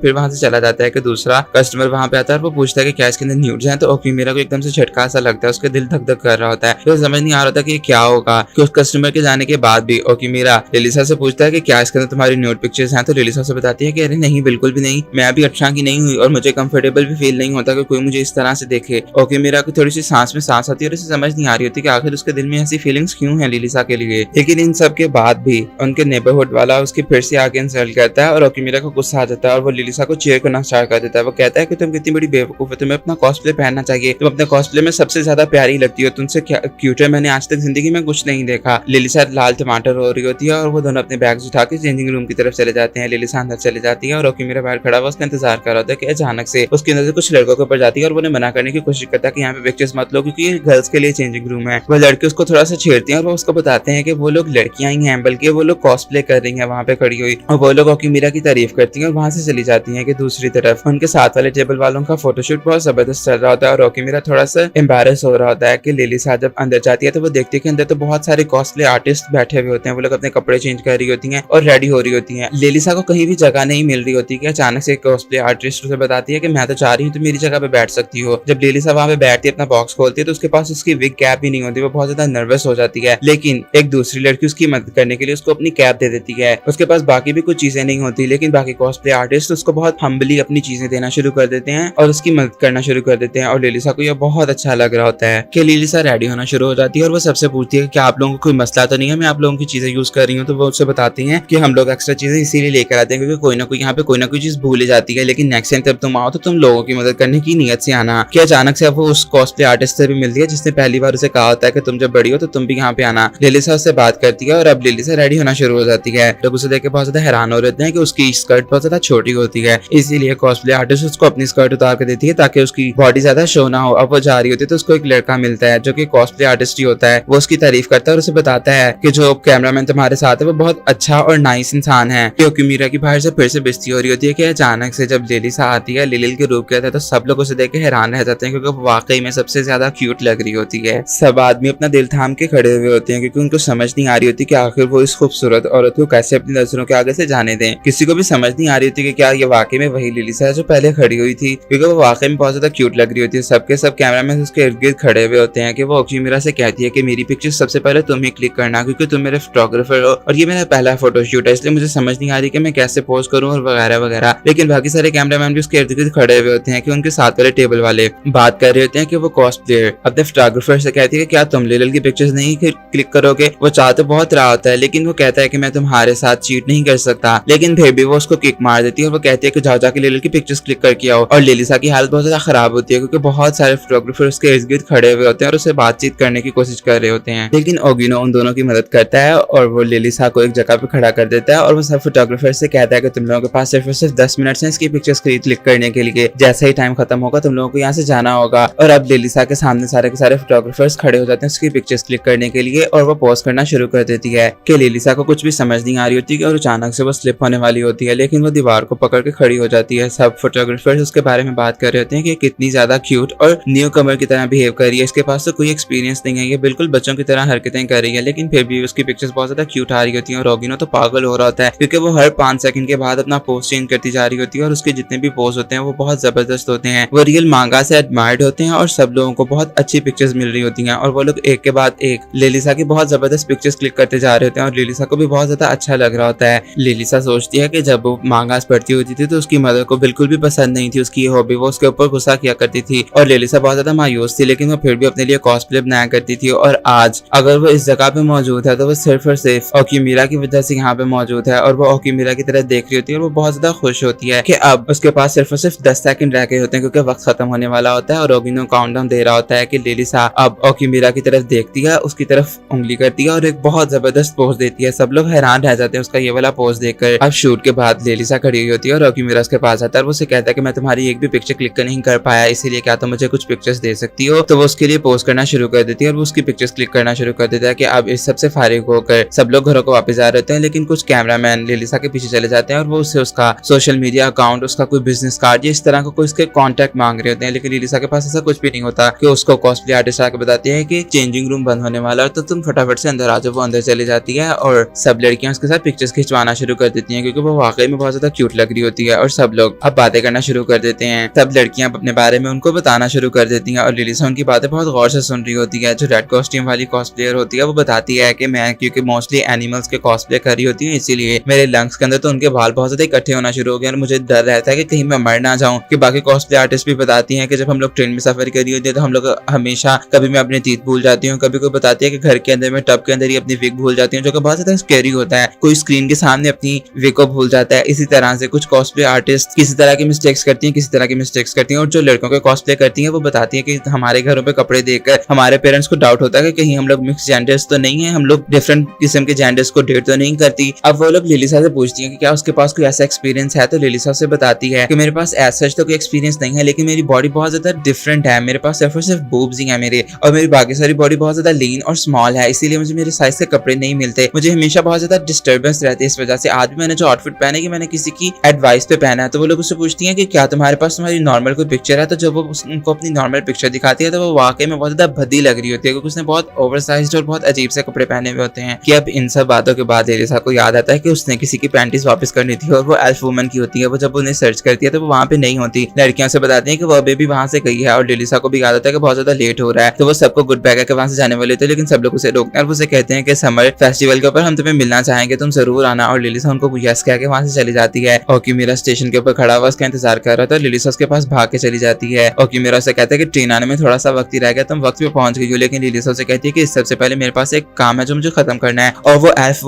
फिर वहां से चला जाता है कि दूसरा कस्टमर वहां पे आता है और वो पूछता है कि क्या इसके अंदर न्यूड्स हैं। तो ओकीमिरा को एकदम से झटका सा लगता है, उसके दिल धक धक कर रहा होता है। तो समझ नहीं आ रहा था कि क्या होगा कि उस कस्टमर के जाने के बाद भी ओकीमिरा लिलिसा से पूछता है कि क्या इसके अंदर तुम्हारी न्यूड पिक्चर्स हैं। तो लिलिसा से बताती है कि अरे नहीं, बिल्कुल भी नहीं, मैं अभी 18 की नहीं हुई और मुझे कंफर्टेबल भी फील नहीं होता कि कोई मुझे इस तरह से देखे। ओकीमिरा को थोड़ी सी सांस में सांस आती है और उसे समझ नहीं आ रही होती कि आखिर उसके दिल में ऐसी फीलिंग्स क्यों है लिलिसा के लिए। लेकिन इन सब के बाद भी उनके नेबरहुड वाला उसकी फिर से आके इंसल्ट करता है और ओकीमिरा को गुस्सा आ जाता है और वो लिलिसा को चीयर करना स्टार्ट कर देता है। वो कहता है कि तुम कितनी बड़ी बेवकूफ है, तुम्हें अपना कॉस्प्ले पहनना चाहिए, तुम अपने कॉस्प्ले में सबसे ज्यादा प्यारी लगती हो, तुमसे क्यूटर मैंने आज तक जिंदगी में कुछ नहीं देखा। लिलिसा लाल टमाटर हो रही होती है और वो दोनों अपने बैग्स उठा के चेंजिंग रूम की तरफ चले जाते हैं। लिलिसा अंदर चले जाती है और ओकीमिरा बाहर खड़ा हुआ उसका इंतजार कर रहा होता है कि अचानक से उसके अंदर से कुछ लड़कों के ऊपर जाती है और उन्हें मना करने की कोशिश करता है कि यहाँ पे पिक्चर्स मत लो क्योंकि ये गर्ल्स के लिए चेंजिंग रूम है। वो लड़के उसको थोड़ा सा छेड़ती हैं और वो उसको बताते हैं कि वो लोग लड़कियां ही हैं, बल्कि वो लोग कॉस्प्ले कर रही हैं वहां पे खड़ी हुई। और वो लोग ओकीमिरा की तारीफ करती हैं और वहां से चली जाती हैं कि दूसरी तरफ उनके साथ वाले टेबल वालों का फोटोशूट बहुत जबरदस्त चल रहा होता है और ओकीमिरा थोड़ा सा एम्बैरेस हो रहा होता है कि लिलिसा जब अंदर जाती है तो वो देखती है कि अंदर तो बहुत सारे कॉस्प्ले आर्टिस्ट बैठे हुए होते हैं। वो लोग अपने कपड़े चेंज कर रही होती हैं और रेडी हो रही होती हैं। लिलिसा को कहीं भी जगह नहीं मिल रही होती कि अचानक से कॉस्प्ले आर्टिस्ट उसे बताती है कि मैं तो चाह रही हूँ तो मेरी जगह पे बैठ सकती हो। जब लिलिसा वहां पे बैठती है, अपना बॉक्स खोलती है तो उसके पास उसकी विग कैप भी नहीं होती। वो बहुत ज्यादा नर्वस हो जाती है, लेकिन एक दूसरी लड़की उसकी मदद करने के लिए उसको अपनी कैप दे देती है। उसके पास बाकी भी कुछ चीजें नहीं होती, लेकिन बाकी कॉस्प्ले आर्टिस्ट उसको बहुत हम्बली अपनी चीजें देना शुरू कर देते हैं और उसकी मदद करना शुरू कर देते हैं। और लिलिसा को यह बहुत अच्छा लग रहा होता है कि लिलिसा रेडी होना शुरू हो जाती है और वो सबसे पूछती है कि आप लोगों को कोई मसला तो नहीं है, मैं आप लोगों की चीजें यूज कर रही हूँ। तो वो उससे बताती हैं कि हम लोग एक्स्ट्रा चीजें इसीलिए लेकर आते हैं क्योंकि कोई ना कोई यहाँ पे कोई ना कोई चीज भूल जाती है, लेकिन नेक्स्ट टाइम जब तुम आओ तो तुम लोगों की मदद करने की नीयत से आना। कि अचानक से वो उस कॉस्प्ले आर्टिस्ट से भी मिलती है जिसने पहली बार उसे कहा होता है कि तुम जब बड़ी हो तो तुम भी यहाँ पे आना। लिलिसा उससे बात करती है और अब लिलिसा रेडी होना शुरू हो जाती है। लोग उसे देख के बहुत ज्यादा हैरान हो रहते हैं कि उसकी स्कर्ट बहुत ज्यादा छोटी होती है, इसीलिए कॉस्प्ले आर्टिस्ट उसको अपनी स्कर्ट उतार कर देती है ताकि उसकी बॉडी ज्यादा शो ना हो। अब वो जा रही होती है तो उसको एक लड़का मिलता है जो कि कॉस्प्ले आर्टिस्ट ही होता है। वो उसकी तारीफ करता है और उसे बताता है कि जो कैमरामैन तुम्हारे साथ है वो बहुत अच्छा और नाइस इंसान है। ओकीमिरा की बाहर से फिर से बेइज्जती हो रही होती है कि अचानक से जब लिलिसा आती है लिलिल के रूप के आता है तो सब लोग उसे देख के हैरान रह जाते हैं क्योंकि वो वाकई में सबसे ज्यादा क्यूट लग रही होती है। सब आदमी अपना दिल थाम के खड़े हुए होते हैं क्योंकि उनको समझ नहीं आ रही होती कि आखिर वो इस खूबसूरत औरत को कैसे अपनी नजरों के आगे से जाने दें। किसी को भी समझ नहीं आ रही होती कि क्या ये वाकई में वही लिलिसा है जो पहले खड़ी हुई थी, क्योंकि वो वाकई में बहुत ज्यादा क्यूट लग रही होती है। सबके सब कैमरामैन उसके इर्द गिर्द खड़े हुए होते हैं कि वो ओकीमिरा से कहती है कि मेरी पिक्चर सबसे पहले तुम ही क्लिक करना क्योंकि तुम मेरे फोटोग्राफर हो और ये मेरा पहला फोटोशूट है, इसलिए मुझे समझ नहीं आ रही कि मैं कैसे पोज करूं और वगैरह वगैरह। लेकिन बाकी सारे कैमरामैन भी उसके इर्द गिर्द खड़े हुए होते हैं कि उनके साथ वाले टेबल वाले बात कर रहे होते हैं कि वो कॉस्प्लेयर अपने फोटोग्राफर से कहती है कि क्या तुम लिलिल की पिक्चर्स नहीं क्लिक करोगे। वो चाह तो बहुत रहा होता है लेकिन वो कहता है कि मैं तुम्हारे साथ चीट नहीं कर सकता, लेकिन फिर भी वो उसको किक मार देती है और वो कहती है कि जाओ जाके लिलिल की पिक्चर्स क्लिक करके आओ। और लिलिसा की हालत बहुत ज्यादा खराब होती है क्योंकि बहुत सारे फोटोग्राफर उसके इर्द गिर्द खड़े हुए होते हैं और उससे बातचीत करने की कोशिश कर रहे होते हैं। लेकिन ओगिनो उन दोनों की मदद करता है और वो लिलिसा को एक जगह पे खड़ा कर देता है और वो सब फोटोग्राफर से कहता है कि तुम लोगों के पास सिर्फ और सिर्फ 10 मिनट है इसकी पिक्चर्स क्लिक करने के लिए। जैसे ही टाइम खत्म होगा तुम लोगों को यहाँ से जाना होगा। और अब लिलिसा के सामने सारे के सारे फोटोग्राफर्स खड़े हो जाते हैं उसकी पिक्चर्स क्लिक करने के लिए और वो पोस्ट करना शुरू कर देती है कि लिलिसा को कुछ भी समझ नहीं आ रही होती और अचानक से वो स्लिप होने वाली होती है, लेकिन वो दीवार को पकड़ के खड़ी हो जाती है। सब फोटोग्राफर्स उसके बारे में बात कर रहे होते हैं कि कितनी ज्यादा क्यूट और न्यू कमर की तरह बिहेव कर रही है, इसके पास तो कोई एक्सपीरियंस नहीं है, ये बिल्कुल बच्चों की तरह हरकतें कर रही है, लेकिन फिर भी उसकी पिक्चर्स बहुत ज्यादा क्यूट आ रही होती है। और ओगिनो तो पागल हो रहा होता है क्योंकि वो हर 5 सेकंड के बाद अपना पोज चेंज करती जा रही होती है और उसके जितने भी पोज होते हैं वो बहुत जबरदस्त होते हैं, वो रियल मांगा से एडमायर्ड होते हैं और सब लोगों को बहुत अच्छी पिक्चर्स मिल रही होती हैं। और वो लोग एक के बाद एक लिलिसा की बहुत जबरदस्त पिक्चर्स क्लिक करते जा रहे होते हैं और लिलिसा को भी बहुत ज्यादा अच्छा लग रहा होता है। लिलिसा सोचती है कि जब वो मांगास पढ़ती होती थी तो उसकी मदर को बिल्कुल भी पसंद नहीं थी उसकी हॉबी, वो उसके ऊपर गुस्सा किया करती थी और लिलिसा बहुत ज्यादा मायूस थी, लेकिन वो फिर भी अपने लिए कॉस्प्ले बनाया करती थी। और आज अगर वो इस जगह पे मौजूद है तो वो सिर्फ और सिर्फ ओकीमिरा की वजह से यहाँ पे मौजूद है और वो ओकीमिरा की तरह देख रही होती है और वो बहुत ज्यादा खुश होती है कि अब उसके पास सिर्फ और सिर्फ 10 सेकंड रह गए होते हैं क्योंकि वक्त खत्म होने वाला होता है। और ओगिनो काउंटडाउन दे रहा होता है कि लिलिसा अब ओकीमिरा की तरफ देखती है, उसकी तरफ उंगली करती है और एक बहुत जबरदस्त पोज देती है। सब लोग हैरान रह जाते हैं उसका ये वाला पोज देखकर। अब शूट के बाद लिलिसा खड़ी हुई होती है और ओकीमिरा उसके पास आता है और वो उसे कहता है कि मैं तुम्हारी एक भी पिक्चर क्लिक नहीं कर पाया, इसीलिए क्या तुम मुझे कुछ पिक्चर्स दे सकती हो। तो वो उसके लिए पोज करना शुरू कर देती है और वो उसकी पिक्चर्स क्लिक करना शुरू कर देता है कि अब इस सबसे फारिग होकर सब लोग घरों को वापस आ रहे होते हैं, लेकिन कुछ कैमरामैन लिलिसा के पीछे चले जाते हैं और वो उससे उसका सोशल मीडिया अकाउंट, उसका कोई बिजनेस कार्ड या इस तरह का कोई उसके कॉन्टैक्ट मांग रहे होते हैं। लेकिन लिलिसा के पास ऐसा कुछ भी नहीं होता कि उसको कॉस्प्ले आर्टिस्ट आके बताती है कि चेंजिंग रूम बंद होने वाला है तो तुम फटाफट से अंदर आ जाओ। वो अंदर चली जाती है है और सब लड़कियां उसके साथ पिक्चर्स खिंचवाना शुरू कर देती हैं क्योंकि वो वाकई में बहुत ज्यादा क्यूट लग रही होती है। और सब लोग अब बातें करना शुरू कर देते हैं। सब लड़कियां अपने बारे में उनको बताना शुरू कर देती हैं और लिलिसा उनकी बातें बहुत गौर से सुन रही होती है। जो रेड कॉस्ट्यूम वाली कॉस्प्लेयर होती है वो बताती है कि मैं क्योंकि मोस्टली एनिमल्स के कॉस्प्ले कर रही होती हूँ, इसीलिए मेरे लंग्स के अंदर तो उनके बाल बहुत ज्यादा इकट्ठे होना शुरू हो गए और मुझे डर रहता है कि कहीं मैं मर ना जाऊं। कि बाकी कॉस्प्ले आर्टिस्ट भी बताती हैं कि जब हम लोग ट्रेन में सफर कर रही होती है तो हम लोग हमेशा कभी मैं अपने तीत भूल जाती हूँ, कभी कोई बताती है कि घर के अंदर में टब के अंदर ही अपनी विग भूल जाती हूँ, जो कि बहुत ज्यादा स्कैरी होता है। कोई स्क्रीन के सामने अपनी विग को भूल जाता है। इसी तरह से कुछ कॉस्प्ले आर्टिस्ट किसी तरह की मिस्टेक्स करती हैं, किसी तरह की मिस्टेक्स करती हैं। और जो लड़कों के कॉस्प्ले करती हैं वो बताती है कि हमारे घरों पे कपड़े देखकर हमारे पेरेंट्स को डाउट होता है कि कहीं हम लोग मिक्स जेंडर्स तो नहीं है, हम लोग डिफरेंट किस्म के जेंडर्स को डेट तो नहीं करती। अब वो लोग लिलिसा से पूछती हैं कि क्या उसके पास कोई ऐसा एक्सपीरियंस है, तो लिलिसा से बताती है कि मेरे पास ऐसा तो कोई एक्सपीरियंस नहीं है, लेकिन मेरी बॉडी बहुत ज्यादा डिफरेंट है। मेरे पास सिर्फ और सिर्फ बूब्स ही है मेरे, और मेरी बाकी सारी बॉडी बहुत ज्यादा लीन और स्मॉल है, इसीलिए मुझे मेरे साइज के कपड़े नहीं मिलते। मुझे हमेशा बहुत ज्यादा डिस्टर्बेंस रहती है इस वजह से। आज भी मैंने जो आउटफिट पहना है कि मैंने किसी की एडवाइस पे पहना है। तो वो लोग उससे पूछती हैं कि क्या तुम्हारे पास तुम्हारी नॉर्मल कोई पिक्चर है, तो जब वो उनको अपनी नॉर्मल पिक्चर दिखाती है तो वो वाकई में बहुत ज्यादा भद्दी लग रही होती है क्योंकि उसने बहुत ओवरसाइज्ड और बहुत अजीब से कपड़े पहने हुए होते हैं। कि अब इन सब बातों के बाद लिलिसा को याद आता है कि उसने किसी की पैंटीज वापस करनी थी और वो एल्फ वुमन की होती है। वो जब उन्हें सर्च करती है तो वो वहाँ पे नहीं होती। लड़कियों से बताती है कि वो अभी भी वहाँ से गई है और लिलिसा को भी याद आता है कि बहुत ज्यादा लेट हो रहा है। तो वो सबको गुड बाय करके वहाँ से जाने वाले थे, लेकिन सब लोग उसे रोकते हैं और उसे कहते हैं कि समर फेस्टिवल के ऊपर हम तुम्हें मिलना चाहेंगे, तुम जरूर आना। और लिलिसा उनको यस कह के वहाँ से चली जाती है। ओकीमिरा स्टेशन के ऊपर खड़ा हुआ उसका इंतजार कर रहा था। लिलिसा उसके पास भाग के चली जाती है। ओकीमिरा उसे कहता है कि ट्रेन आने में थोड़ा सा वक्त ही रह गया, तुम वक्त पे पहुंच गई हो। लेकिन लिलिसा उसे कहती है कि सबसे पहले मेरे पास एक काम है जो मुझे खत्म करना है। और वो एल्फ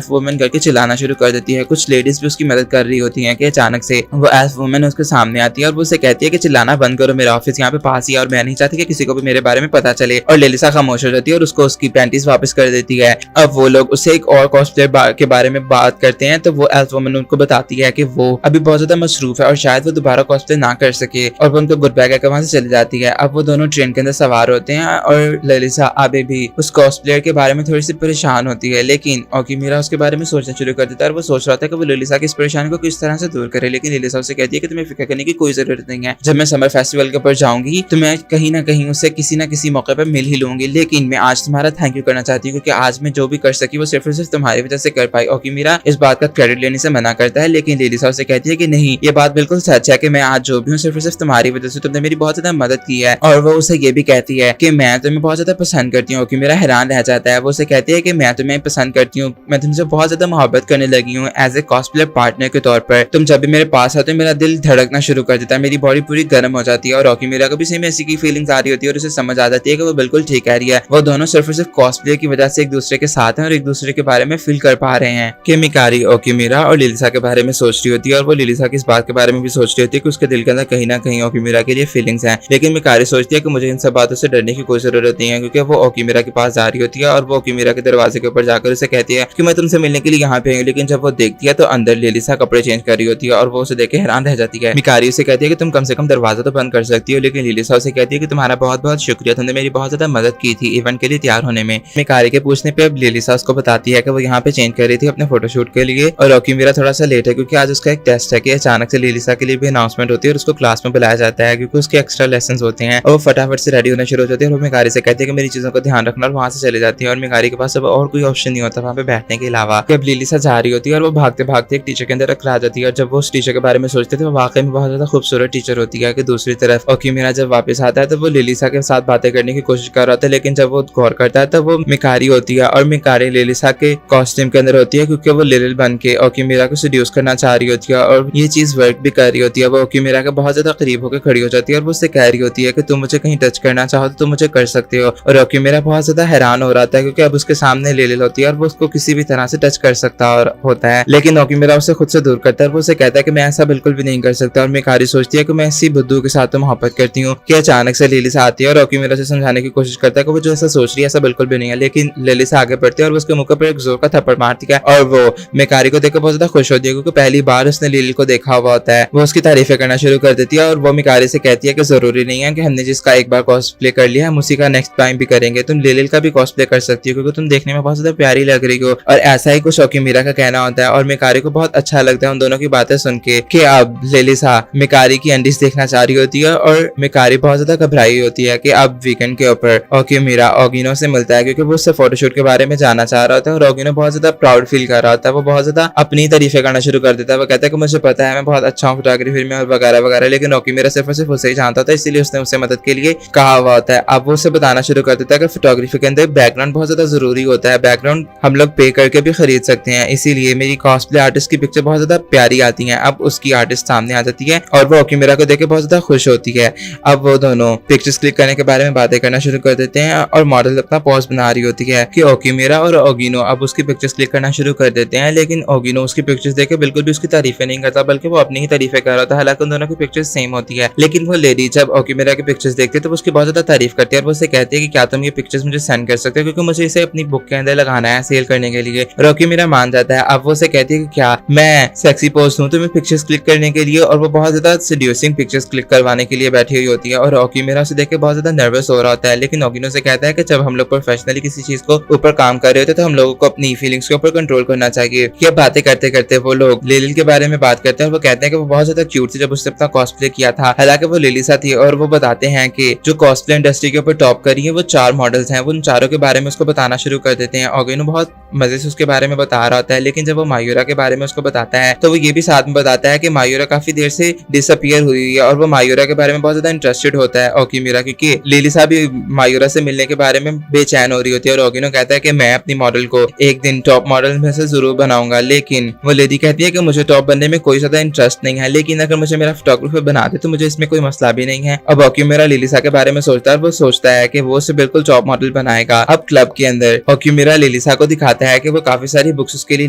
वुमन करके चिल्लाना शुरू कर देती है। कुछ लेडीज भी उसकी मदद कर रही होती हैं कि अचानक से वो एल्फ वुमन उसके सामने आती है और वो उसे कहती है कि चिल्लाना बंद करो, मेरा ऑफिस यहाँ पे पास ही है और मैं नहीं चाहती कि किसी को भी मेरे बारे में पता चले। और लिलिसा खामोश हो जाती है और उसको उसकी पैंटीज वापस कर देती है। अब वो लोग उसे एक और कॉस्प्ले के बारे में बात करते हैं तो वो एल्फ वुमन उनको बताती है कि वो अभी बहुत ज्यादा मसरूफ है और शायद वो दोबारा कॉस्प्ले ना कर सके, और वो उनको गुड बाय कहकर वहां से चली जाती है। अब वो दोनों ट्रेन के अंदर सवार होते हैं और लिलिसा अभी भी उस कॉस्प्लेयर के बारे में थोड़ी सी परेशान होती है, लेकिन ओकीमिरा उसके बारे में सोचना शुरू कर देता है। और वो सोच रहा था कि वो लिलिसा की इस परेशानी को किस तरह से दूर करे, लेकिन लिलिसा उसे कहती है कि तुम्हें फिक्र करने की कोई जरूरत नहीं है। जब मैं समर फेस्टिवल के ऊपर जाऊंगी तो मैं कहीं ना कहीं उससे किसी ना किसी मौके पर मिल ही लूंगी, लेकिन मैं आज तुम्हारा थैंक यू करना चाहती हूँ क्योंकि आज मैं जो भी कर सकी वो सिर्फ और सिर्फ तुम्हारी वजह से कर पाई। ओकीमिरा इस बात का क्रेडिट लेने से मना करता है, लेकिन लिलिसा उसे कहती है कि नहीं, ये बात बिल्कुल सच है कि मैं आज जो भी हूँ सिर्फ और सिर्फ तुम्हारी वजह से, तुमने मेरी बहुत ज्यादा मदद की है। और वो उसे ये भी कहती है कि मैं तुम्हें बहुत ज्यादा पसंद करती हूँ। ओकीमिरा हैरान रह जाता है। वो उसे कहती है कि मैं तुम्हें पसंद करती हूँ, मैं तुमसे बहुत ज्यादा मोहब्बत करने लगी हूँ एज ए कॉस्प्लेयर पार्टनर के तौर पर। तुम जब भी मेरे पास आते हो मेरा दिल धड़कना शुरू कर देता है, मेरी बॉडी पूरी गर्म हो जाती है। और ओकीमिरा को भी सेम ऐसी की फीलिंग्स आ रही होती है और उसे समझ आ जाती है कि वो बिल्कुल ठीक कह रही है। वो दोनों सिर्फ और सिर्फ कॉस्प्ले की वजह से एक दूसरे के साथ हैं और एक दूसरे के बारे में फील कर पा रहे हैं। कि मिकारी ओकीमिरा और लिलिसा के बारे में सोच रही होती है और वो लिलिसा की इस बात के बारे में भी सोच रही होती है कि उसके दिल के अंदर कहीं ना कहीं ओकीमिरा के लिए फीलिंग्स हैं। लेकिन मिकारी सोचती है कि मुझे इन सब बातों से डरने की कोई जरूरत नहीं है, क्योंकि वो ओकीमिरा के पास जा रही होती है और वो ओकीमिरा के दरवाजे के ऊपर जाकर उसे कहती है कि मैं तुमसे मिलने के लिए यहाँ पे आई हूँ। लेकिन जब वो देखती है तो अंदर लिलिसा कपड़े चेंज कर रही होती है और वो उसे देख के हैरान रह जाती है। मिकारी उसे कहती है कि तुम कम से कम दरवाजा तो बंद कर सकती हो, लेकिन लिलिसा उसे कहती है कि तुम्हारा बहुत बहुत शुक्रिया, तुमने मेरी बहुत ज्यादा मदद की थी इवेंट के लिए तैयार होने में। मिकारी के पूछने पे अब लिलिसा उसको बताती है कि वो यहाँ पे चेंज कर रही थी अपने फोटोशूट के लिए और ओकीमिरा थोड़ा सा लेट है क्योंकि आज उसका एक टेस्ट है। कि अचानक से लिलिसा के लिए भी अनाउंसमेंट होती है और उसको क्लास में बुलाया जाता है क्योंकि उसके एक्स्ट्रा लेसन होते हैं और वो फटाफट से रेडी होना शुरू हो जाती है और वो मिकारी से कहती है कि मेरी चीजों का ध्यान रखना, और वहां से चले जाती है। और मिकारी के पास अब और कोई ऑप्शन नहीं होता वहाँ पे बैठने के अलावा। अब लिलिसा जा रही होती है और वो भागते भागते एक टीचर के अंदर रख जाती है और जब वो उस टीचर के बारे में सोचते थे वो वाकई में बहुत ज्यादा खूबसूरत टीचर होती है। कि दूसरी तरफ ओकीमिरा जब वापस आता है तो वो लिलिसा के साथ बातें करने की कोशिश कर रहा था, लेकिन जब वो गौर करता है तो वो मिकारी होती है और मिकारी लिलिसा के कॉस्ट्यूम के अंदर होती है क्योंकि वो लिलिल बन के ओकीमिरा को सेड्यूस करना चाह रही होती है और ये चीज वर्क भी कर रही होती है। वो ओकीमिरा के बहुत ज्यादा करीब होकर खड़ी हो जाती है और वो उससे कह रही होती है कि तुम मुझे कहीं टच करना चाहो तो तुम मुझे कर सकते हो। और ओकीमिरा बहुत ज्यादा हैरान हो रहा था क्योंकि अब उसके सामने लिलिल होती है और वो उसको किसी भी तरह से टच कर सकता और होता है, लेकिन ओकीमिरा उसे खुद से दूर करता है और वो उसे कहता है कि मैं ऐसा बिल्कुल भी नहीं कर सकता। और मिकारी सोचती है कि मैं इसी बुद्धू के साथ तो मोहब्बत करती हूँ। कि अचानक से लिलिसा आती है और ओकीमिरा से समझाने की कोशिश करता है कि वो जो ऐसा सोच रही है ऐसा बिल्कुल भी नहीं है, लेकिन लिलिसा आगे बढ़ती है और उसके मुंह पर एक जोर का थप्पड़ मारती है और वो मिकारी को देखकर बहुत ज्यादा खुश होती है क्योंकि पहली बार उसने लिलिल को देखा हुआ होता है। वो उसकी तारीफें करना शुरू कर देती है और वो मिकारी से कहती है कि जरूरी नहीं है कि हमने जिसका एक बार कॉस्प्ले कर लिया हम उसी का नेक्स्ट टाइम भी करेंगे, तुम लिलिल का भी कॉस्प्ले कर सकती हो क्योंकि तुम देखने में बहुत ज्यादा प्यारी लग रही हो। और ऐसा ही कुछ ओकीमिरा का कहना होता है और मिकारी को बहुत अच्छा लगता है उन दोनों की बातें सुन के। कि अब लिलिसा मिकारी की अंडीज देखना चाह रही होती है और मिकारी बहुत ज्यादा घबराई होती है कि अब वीकेंड के ऊपर ओकीमिरा ओगिनो से मिलता है क्योंकि वो उससे फोटोशूट के बारे में जानना चाह रहा होता है और ओगिनो बहुत ज्यादा प्राउड फील कर रहा होता है। वो बहुत ज्यादा अपनी तारीफें करना शुरू कर देता है। वो कहता है कि मुझे पता है मैं बहुत अच्छा हूँ फोटोग्राफी में और वगैरह वगैरह, लेकिन ओकिमिरा सिर्फ और सिर्फ उसे ही जानता था, इसीलिए उसने उससे मदद के लिए कहा हुआ होता है। अब वो उसे बताना शुरू कर देता है कि फोटोग्राफी के अंदर बैकग्राउंड बहुत ज्यादा जरूरी होता है, बैकग्राउंड हम लोग पे करके भी खरीद सकते हैं, इसीलिए मेरी कॉस्प्ले आर्टिस्ट की पिक्चर बहुत ज्यादा प्यारी आती है। अब उसकी आर्टिस्ट सामने आ जाती है और वो ओकिमिरा को देख के बहुत ज्यादा खुश होती है। अब वो दोनों पिक्चर्स क्लिक करने के बारे में बातें करना शुरू कर देते हैं और मॉडल अपना पोज बना रही होती है कि ओकिमिरा और ओगिनो अब उसकी पिक्चर्स क्लिक करना शुरू कर देते हैं। लेकिन ओगिनो उसकी पिक्चर्स देख के बिल्कुल भी उसकी तारीफें नहीं करता, बल्कि वो अपनी ही तारीफें कर रहा था। हालांकि उन दोनों की पिक्चर्स सेम होती है, लेकिन वो लेडी जब ओकिमिरा की पिक्चर्स देखती है तो वो उसकी बहुत ज्यादा तारीफ करती है और वो उससे कहती है कि क्या तुम ये पिक्चर्स मुझे सेंड कर सकते हो, क्योंकि मुझे इसे अपनी बुक के अंदर लगाना है सेल करने के लिए। और ओकिमिरा मान जाता है। अब वो उसे कहती है कि क्या मैं सेक्सी पोस्ट हूँ तुम्हें पिक्चर्स क्लिक करने के लिए, और वो बहुत ज्यादा सेड्यूसिंग पिक्चर्स क्लिक करवाने के लिए बैठी हुई होती है। और ओकिमिरा उसे देख के बहुत ज्यादा नर्वस हो रहा होता है, लेकिन ओगिनो से कहता है कि जब हम लोग प्रोफेशनली किसी चीज को ऊपर काम कर रहे होते हैं तो हम लोगों को अपनी फीलिंग्स के ऊपर कंट्रोल करना चाहिए। ये बातें करते करते वो लोग लिलिल के बारे में बात करते हैं और वो कहते हैं कि वो बहुत ज्यादा क्यूट थी जब उसने अपना कॉस्प्ले किया था। हालांकि वो लिलिसा थी और वो बताते हैं कि जो कॉस्प्ले इंडस्ट्री के ऊपर टॉप करी है वो 4 मॉडल्स हैं। वो उन चारों के बारे में उसको बताना शुरू कर देते हैं। ओगिनो बहुत मजे से उसके बारे में बता रहा होता है, लेकिन जब वो मायूरा के बारे में उसको बताता है तो वो ये भी साथ में बताता है कि मायूरा काफी देर से डिसअपियर हुई है और वो मायूरा के बारे में बहुत ज्यादा इंटरेस्टेड होता है ओकिमिरा, क्योंकि लिलिसा भी मायूरा से मिलने के बारे में बेचैन हो रही होती है। और ओगिनो कहता है कि मैं अपनी मॉडल को एक दिन टॉप मॉडल में से जरूर बनाऊंगा, लेकिन वो लेडी कहती है कि मुझे टॉप बनने में कोई ज्यादा इंटरेस्ट नहीं है, लेकिन अगर मुझे मेरा फोटोग्राफर बना दे तो मुझे इसमें कोई मसला भी नहीं है। अब ओकिमिरा लिलिसा के बारे में सोचता है और वो सोचता है कि वो उसे बिल्कुल टॉप मॉडल बनाएगा। अब क्लब के अंदर ओकिमिरा लिलिसा को दिखाता है कि वो काफी सारी बुक्स उसके लिए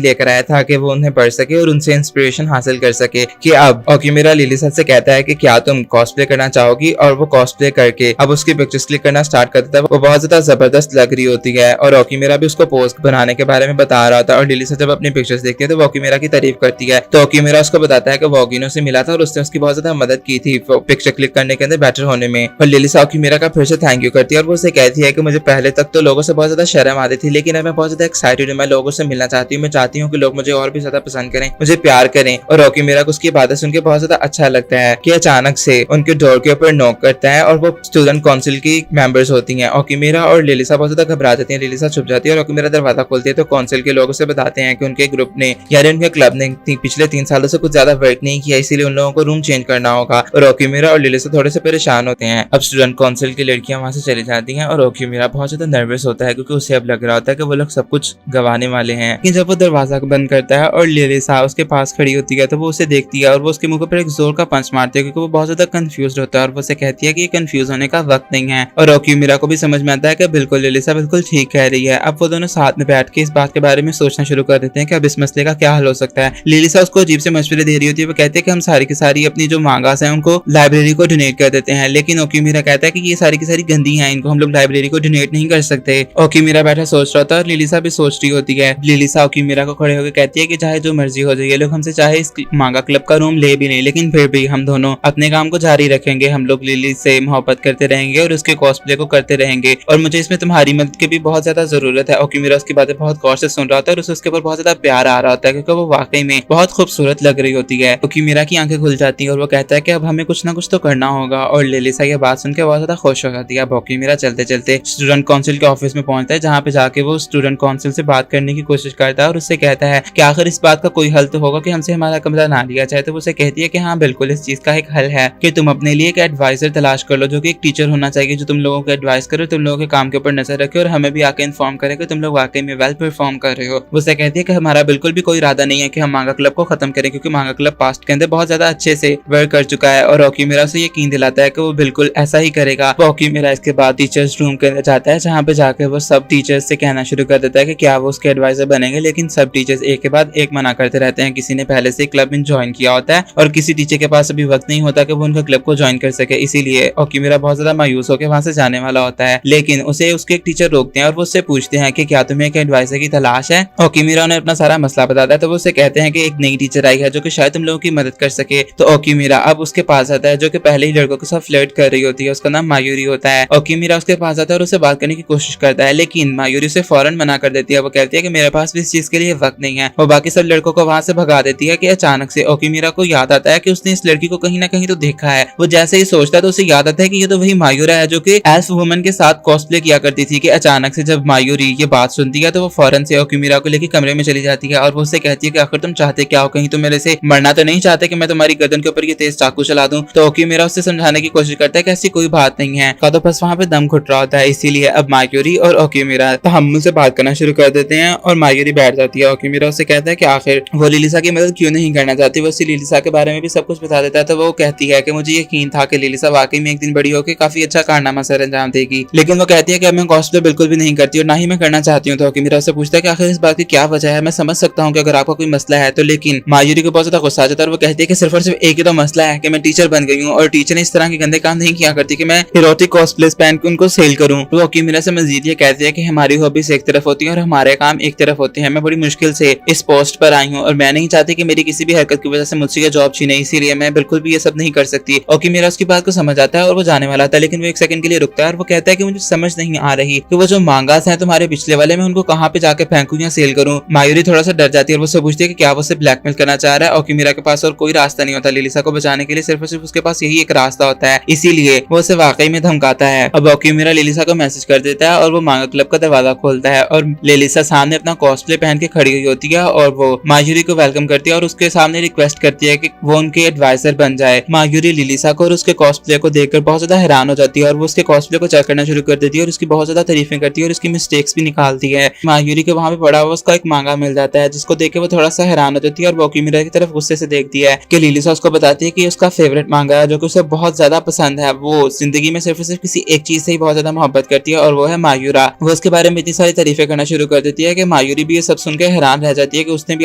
लेकर आया था कि वो उन्हें पढ़ सके और उनसे इंस्पिरेशन हासिल कर सके। कि अब ओकिमिरा लिलिसा से कहता है कि क्या तुम कॉस्प्ले करना चाहोगी, और वो कॉस्प्ले करके अब उसकी पिक्चर्स क्लिक करना स्टार्ट कर देता है। वो बहुत ज्यादा जबरदस्त लग रही होती है और ओकिमिरा भी उसको पोज बनाने के बारे में बता रहा था। और लिलिसा जब अपनी पिक्चर्स देखती है तो वो ओकिमिरा की तारीफ करती है। तो ओकिमिरा उसको बताता है कि वो ओगिनो से मिला था और उसने उसकी बहुत ज्यादा मदद की थी पिक्चर क्लिक करने के अंदर बेटर होने में। और लिलिसा ओकिमिरा का फिर से थैंक यू करती है और वो उसे कहती है कि मुझे पहले तक तो लोगों से बहुत ज्यादा शर्म आती थी, लेकिन अब मैं बहुत ज्यादा एक्साइटेड हूँ, मैं लोगों से मिलना चाहती हूँ, मैं चाहती हूँ कि लोग मुझे और भी ज्यादा पसंद करें, मुझे प्यार करें। और ओकिमिरा को उसकी बातें सुन के बहुत ज्यादा अच्छा लगता है कि अचानक से उनके डोर के ऊपर नॉक करता है और वो स्टूडेंट काउंसिल की मेंबर्स होती हैं। ओकिमिरा और लिलिसा बहुत ज्यादा घबरा जाती हैं। लिलिसा छुप जाती है और ओकिमिरा दरवाजा खोलती है तो काउंसिल के लोगों से बताते हैं कि उनके ग्रुप ने यानी उनके क्लब ने पिछले 3 सालों से कुछ ज्यादा वर्क नहीं किया, इसीलिए उन लोगों को रूम चेंज करना होगा। और ओकिमिरा और लिलिसा थोड़े से परेशान होते हैं। अब स्टूडेंट काउंसिल की लड़कियां वहां से चली जाती हैं और ओकिमिरा बहुत ज्यादा नर्वस होता है क्योंकि उसे अब लग रहा होता है कि वो लोग सब कुछ गवाने वाले हैं। लेकिन जब वो दरवाजा बंद करता है और लिलिसा उसके पास खड़ी होती है तो वो उसे देखती है और वो उसके मुंह पर एक जोर का पंच मारती है क्योंकि वो बहुत ज्यादा कंफ्यूज होता है। और वो उसे कहती है कि ये कंफ्यूज होने का वक्त नहीं है। और ओकिमिरा को भी समझ में आता है कि बिल्कुल लिलिसा बिल्कुल ठीक कह रही है। अब वो दोनों साथ में बैठ के इस बात के बारे में सोचना शुरू कर देते हैं कि अब इस मसले का क्या हल हो सकता है। लिलिसा उसको अजीब से मशवरे दे रही होती है। वो कहते हैं कि हम सारी की सारी अपनी जो मांगास हैं उनको लाइब्रेरी को डोनेट कर देते हैं, लेकिन ओकिमिरा कहता है कि ये सारी की सारी गंदी हैं, इनको हम लोग लाइब्रेरी को डोनेट नहीं कर सकते। ओकिमिरा बैठा सोच रहा था और लिलिसा भी सोच रही होती है। लिलिसा ओकिमिरा को खड़े होकर कहती है कि चाहे जो मर्जी हो जाए, ये लोग हमसे चाहे इस मांगा क्लब का रूम ले भी नहीं, लेकिन फिर भी हम दोनों अपने काम को जारी रखेंगे। हम लोग लिली से मोहब्बत करते रहेंगे और उसके कॉस्प्ले को करते रहेंगे और मुझे इसमें तुम्हारी मदद की भी बहुत ज्यादा जरूरत है। ओकिमिरा उसकी बातें बहुत गौर से सुन रहा था और उसे उसके ऊपर बहुत ज्यादा प्यार आ रहा होता है क्योंकि वो वाकई में बहुत खूबसूरत लग रही होती है। ओकिमिरा की आंखें खुल जाती है और वो कहता है कि अब हमें कुछ ना कुछ तो करना होगा। और लिलिसा ये बात सुन के बहुत ज्यादा खुश हो जाती है। अब ओकिमिरा चलते चलते स्टूडेंट काउंसिल के ऑफिस में पहुंचता है, जहाँ पे जाके वो स्टूडेंट काउंसिल से बात करने की कोशिश करता है और उससे कहता है कि आखिर इस बात का कोई हल तो होगा कि हमसे हमारा कमरा ना लिया जाए। तो वो उसे कहती है कि हाँ बिल्कुल, इस चीज का एक हल है कि तुम अपने लिए एक एडवाइजर तलाश कर लो, जो कि एक टीचर होना चाहिए जो तुम लोगों को एडवाइस करे, तुम लोगों के काम के ऊपर नजर रखे और हमें भी आके इन्फॉर्म करे कि तुम लोग वाकई में वेल परफॉर्म कर रहे हो। वो उसे कहती है कि हमारा बिल्कुल भी कोई इरादा नहीं है कि हम मांगा क्लब को खत्म करें, क्योंकि मांगा क्लब पास्ट के अंदर बहुत ज्यादा अच्छे से वर्क कर चुका है। और ओकिमिरा से यकीन दिलाता है कि वो बिल्कुल ऐसा ही करेगा। ओकिमिरा इसके बाद टीचर्स रूम के अंदर जाता है, जहाँ पे जाके वो सब टीचर्स से कहना शुरू कर देता है कि क्या वो उसके एडवाइजर बनेंगे, लेकिन सब टीचर्स एक के बाद एक मना करते रहते हैं। किसी ने पहले से क्लब में ज्वाइन किया होता है और किसी टीचर के पास अभी वक्त नहीं होता कि वो उनका क्लब को ज्वाइन कर सके, इसीलिए ओकिमिरा बहुत ज्यादा मायूस होकर वहां से जाने वाला होता है। लेकिन उसे उसके एक टीचर रोकते हैं और वो उससे पूछते हैं कि क्या तुम्हें एक एडवाइजर की तलाश है। ओकिमिरा ने अपना सारा मसला बताता है तो वो उससे कहते हैं कि एक नई टीचर आई है जो कि शायद तुम लोगों की मदद कर सके। तो ओकिमिरा अब उसके पास आता है, जो कि पहले ही लड़कों के साथ फ्लर्ट कर रही होती है। उसका नाम मायूरी होता है। ओकिमिरा उसके पास आता है और उससे बात करने की कोशिश करता है, लेकिन मायूरी उसे फौरन मना कर देती है। वो कहती है कि मेरे पास भी इस चीज के लिए वक्त नहीं है। वो बाकी सब लड़कों को वहां से भगा देती है कि अचानक से ओकिमिरा को याद आता है कि उसने इस लड़की को कहीं ना कहीं तो देखा है। वो जैसे ही सोचता है तो उसे याद आता है कि ये तो वही मायूरा है जो कि एल्फ वुमन के साथ कॉस्प्ले किया करती थी। कि अचानक से जब मायूरी ये बात बात सुनती है तो वो फौरन से ओकिमिरा को लेकर कमरे में चली जाती है और वो उससे कहती है कि आखिर तुम चाहते क्या हो, कहीं तुम मेरे से मरना तो नहीं चाहते कि मैं तुम्हारी गर्दन के ऊपर ये तेज चाकू चला दूं। तो ओकिमिरा उससे समझाने की कोशिश करता है कि ऐसी कोई बात नहीं है, का तो बस वहां पे दम घुट रहा होता है। इसीलिए अब मायूरी और ओकिमिरा तहम्मुल से बात करना शुरू कर देते हैं और मायूरी बैठ जाती है। ओकिमिरा उससे कहता है कि आखिर वो लिलिसा की मदद क्यों नहीं करना चाहती, वो उसी लिलिसा के बारे में भी सब कुछ बता देता है। तो वो कहती है कि मुझे यकीन था कि लिलिसा वाकई में एक दिन बड़ी होकर काफी अच्छा कारनामा सर अंजाम देगी, लेकिन वो कहती है कि अब मैं कॉस्प्ले बिल्कुल भी नहीं करती और ना ही मैं करना चाहती हूँ। तो ओकिमिरा उससे पूछता है कि आखिर इस बात की क्या वजह है। मैं समझ सकता हूँ कि अगर आपका कोई मसला है तो, लेकिन मायूरी को बहुत ज्यादा गुस्सा आ जाता है और वो कहती है कि सिर्फ और सिर्फ एक ही तो मसला है कि मैं टीचर बन गई हूँ और टीचर ने इस तरह के गंदे काम नहीं किया करती कि मैं इरोटिक कॉस्प्लेस पहन के उनको सेल करूँ। तो ओकिमिरा से मजीद ये कहती है कि हमारी हॉबीज एक तरफ होती है और हमारे काम एक तरफ होते हैं। मैं बड़ी मुश्किल से इस पोस्ट पर आई हूँ और मैं नहीं चाहती कि मेरी किसी भी हरकत की वजह से मुझसे ये जॉब छीने, इसीलिए मैं बिल्कुल भी ये सब नहीं कर सकती। ओकिमिरा उसकी बात को समझ आता है और वो जाने वाला था, लेकिन वो एक सेकंड के लिए रुकता है और वो कहता है कि मुझे समझ नहीं आ रही कि वो जो मांगास हैं तुम्हारे पिछले वाले, मैं उनको कहाँ पे जाके फेंकूं या सेल करूं। मायूरी थोड़ा सा डर जाती है और वो उससे पूछती है कि क्या वो उसे ब्लैकमेल करना चाह रहा है। ओकिमिरा के पास और कोई रास्ता नहीं होता लिलिसा को बचाने के लिए, सिर्फ और सिर्फ उसके पास यही एक रास्ता होता है, इसीलिए वो उसे वाकई में धमकाता है। अब ओकिमिरा लिलिसा को मैसेज कर देता है और वो मांगा क्लब का दरवाजा खोलता है और लिलिसा सामने अपना कॉस्प्ले पहन के खड़ी हुई होती है और वो मायूरी को वेलकम करती है और उसके सामने रिक्वेस्ट करती है कि वो उनके एडवाइजर बन जाए। मायूरी लिलिसा को और उसके कॉस्प्ले को देखकर बहुत ज्यादा हैरान हो जाती है और वो उसके कॉस्प्ले को चेक करना शुरू कर देती है और उसकी बहुत ज्यादा तारीफें करती है और उसकी मिस्टेक्स भी निकालती है। मायूरी को वहां पे पड़ा हुआ उसका एक मांगा मिल जाता है जिसको देख के वो थोड़ा सा हैरान हो जाती है और वो ओकिमिरा की तरफ गुस्से से देखती है कि लिलिसा उसको बताती है कि उसका फेवरेट मांगा है जो कि उसे बहुत ज्यादा पसंद है। वो जिंदगी में सिर्फ किसी एक चीज से ही बहुत ज्यादा मोहब्बत करती है और वो है मायूरा। वो उसके बारे में इतनी सारी तारीफें करना शुरू कर देती है कि मायूरी भी ये सब सुन के हैरान रह जाती है कि उसने भी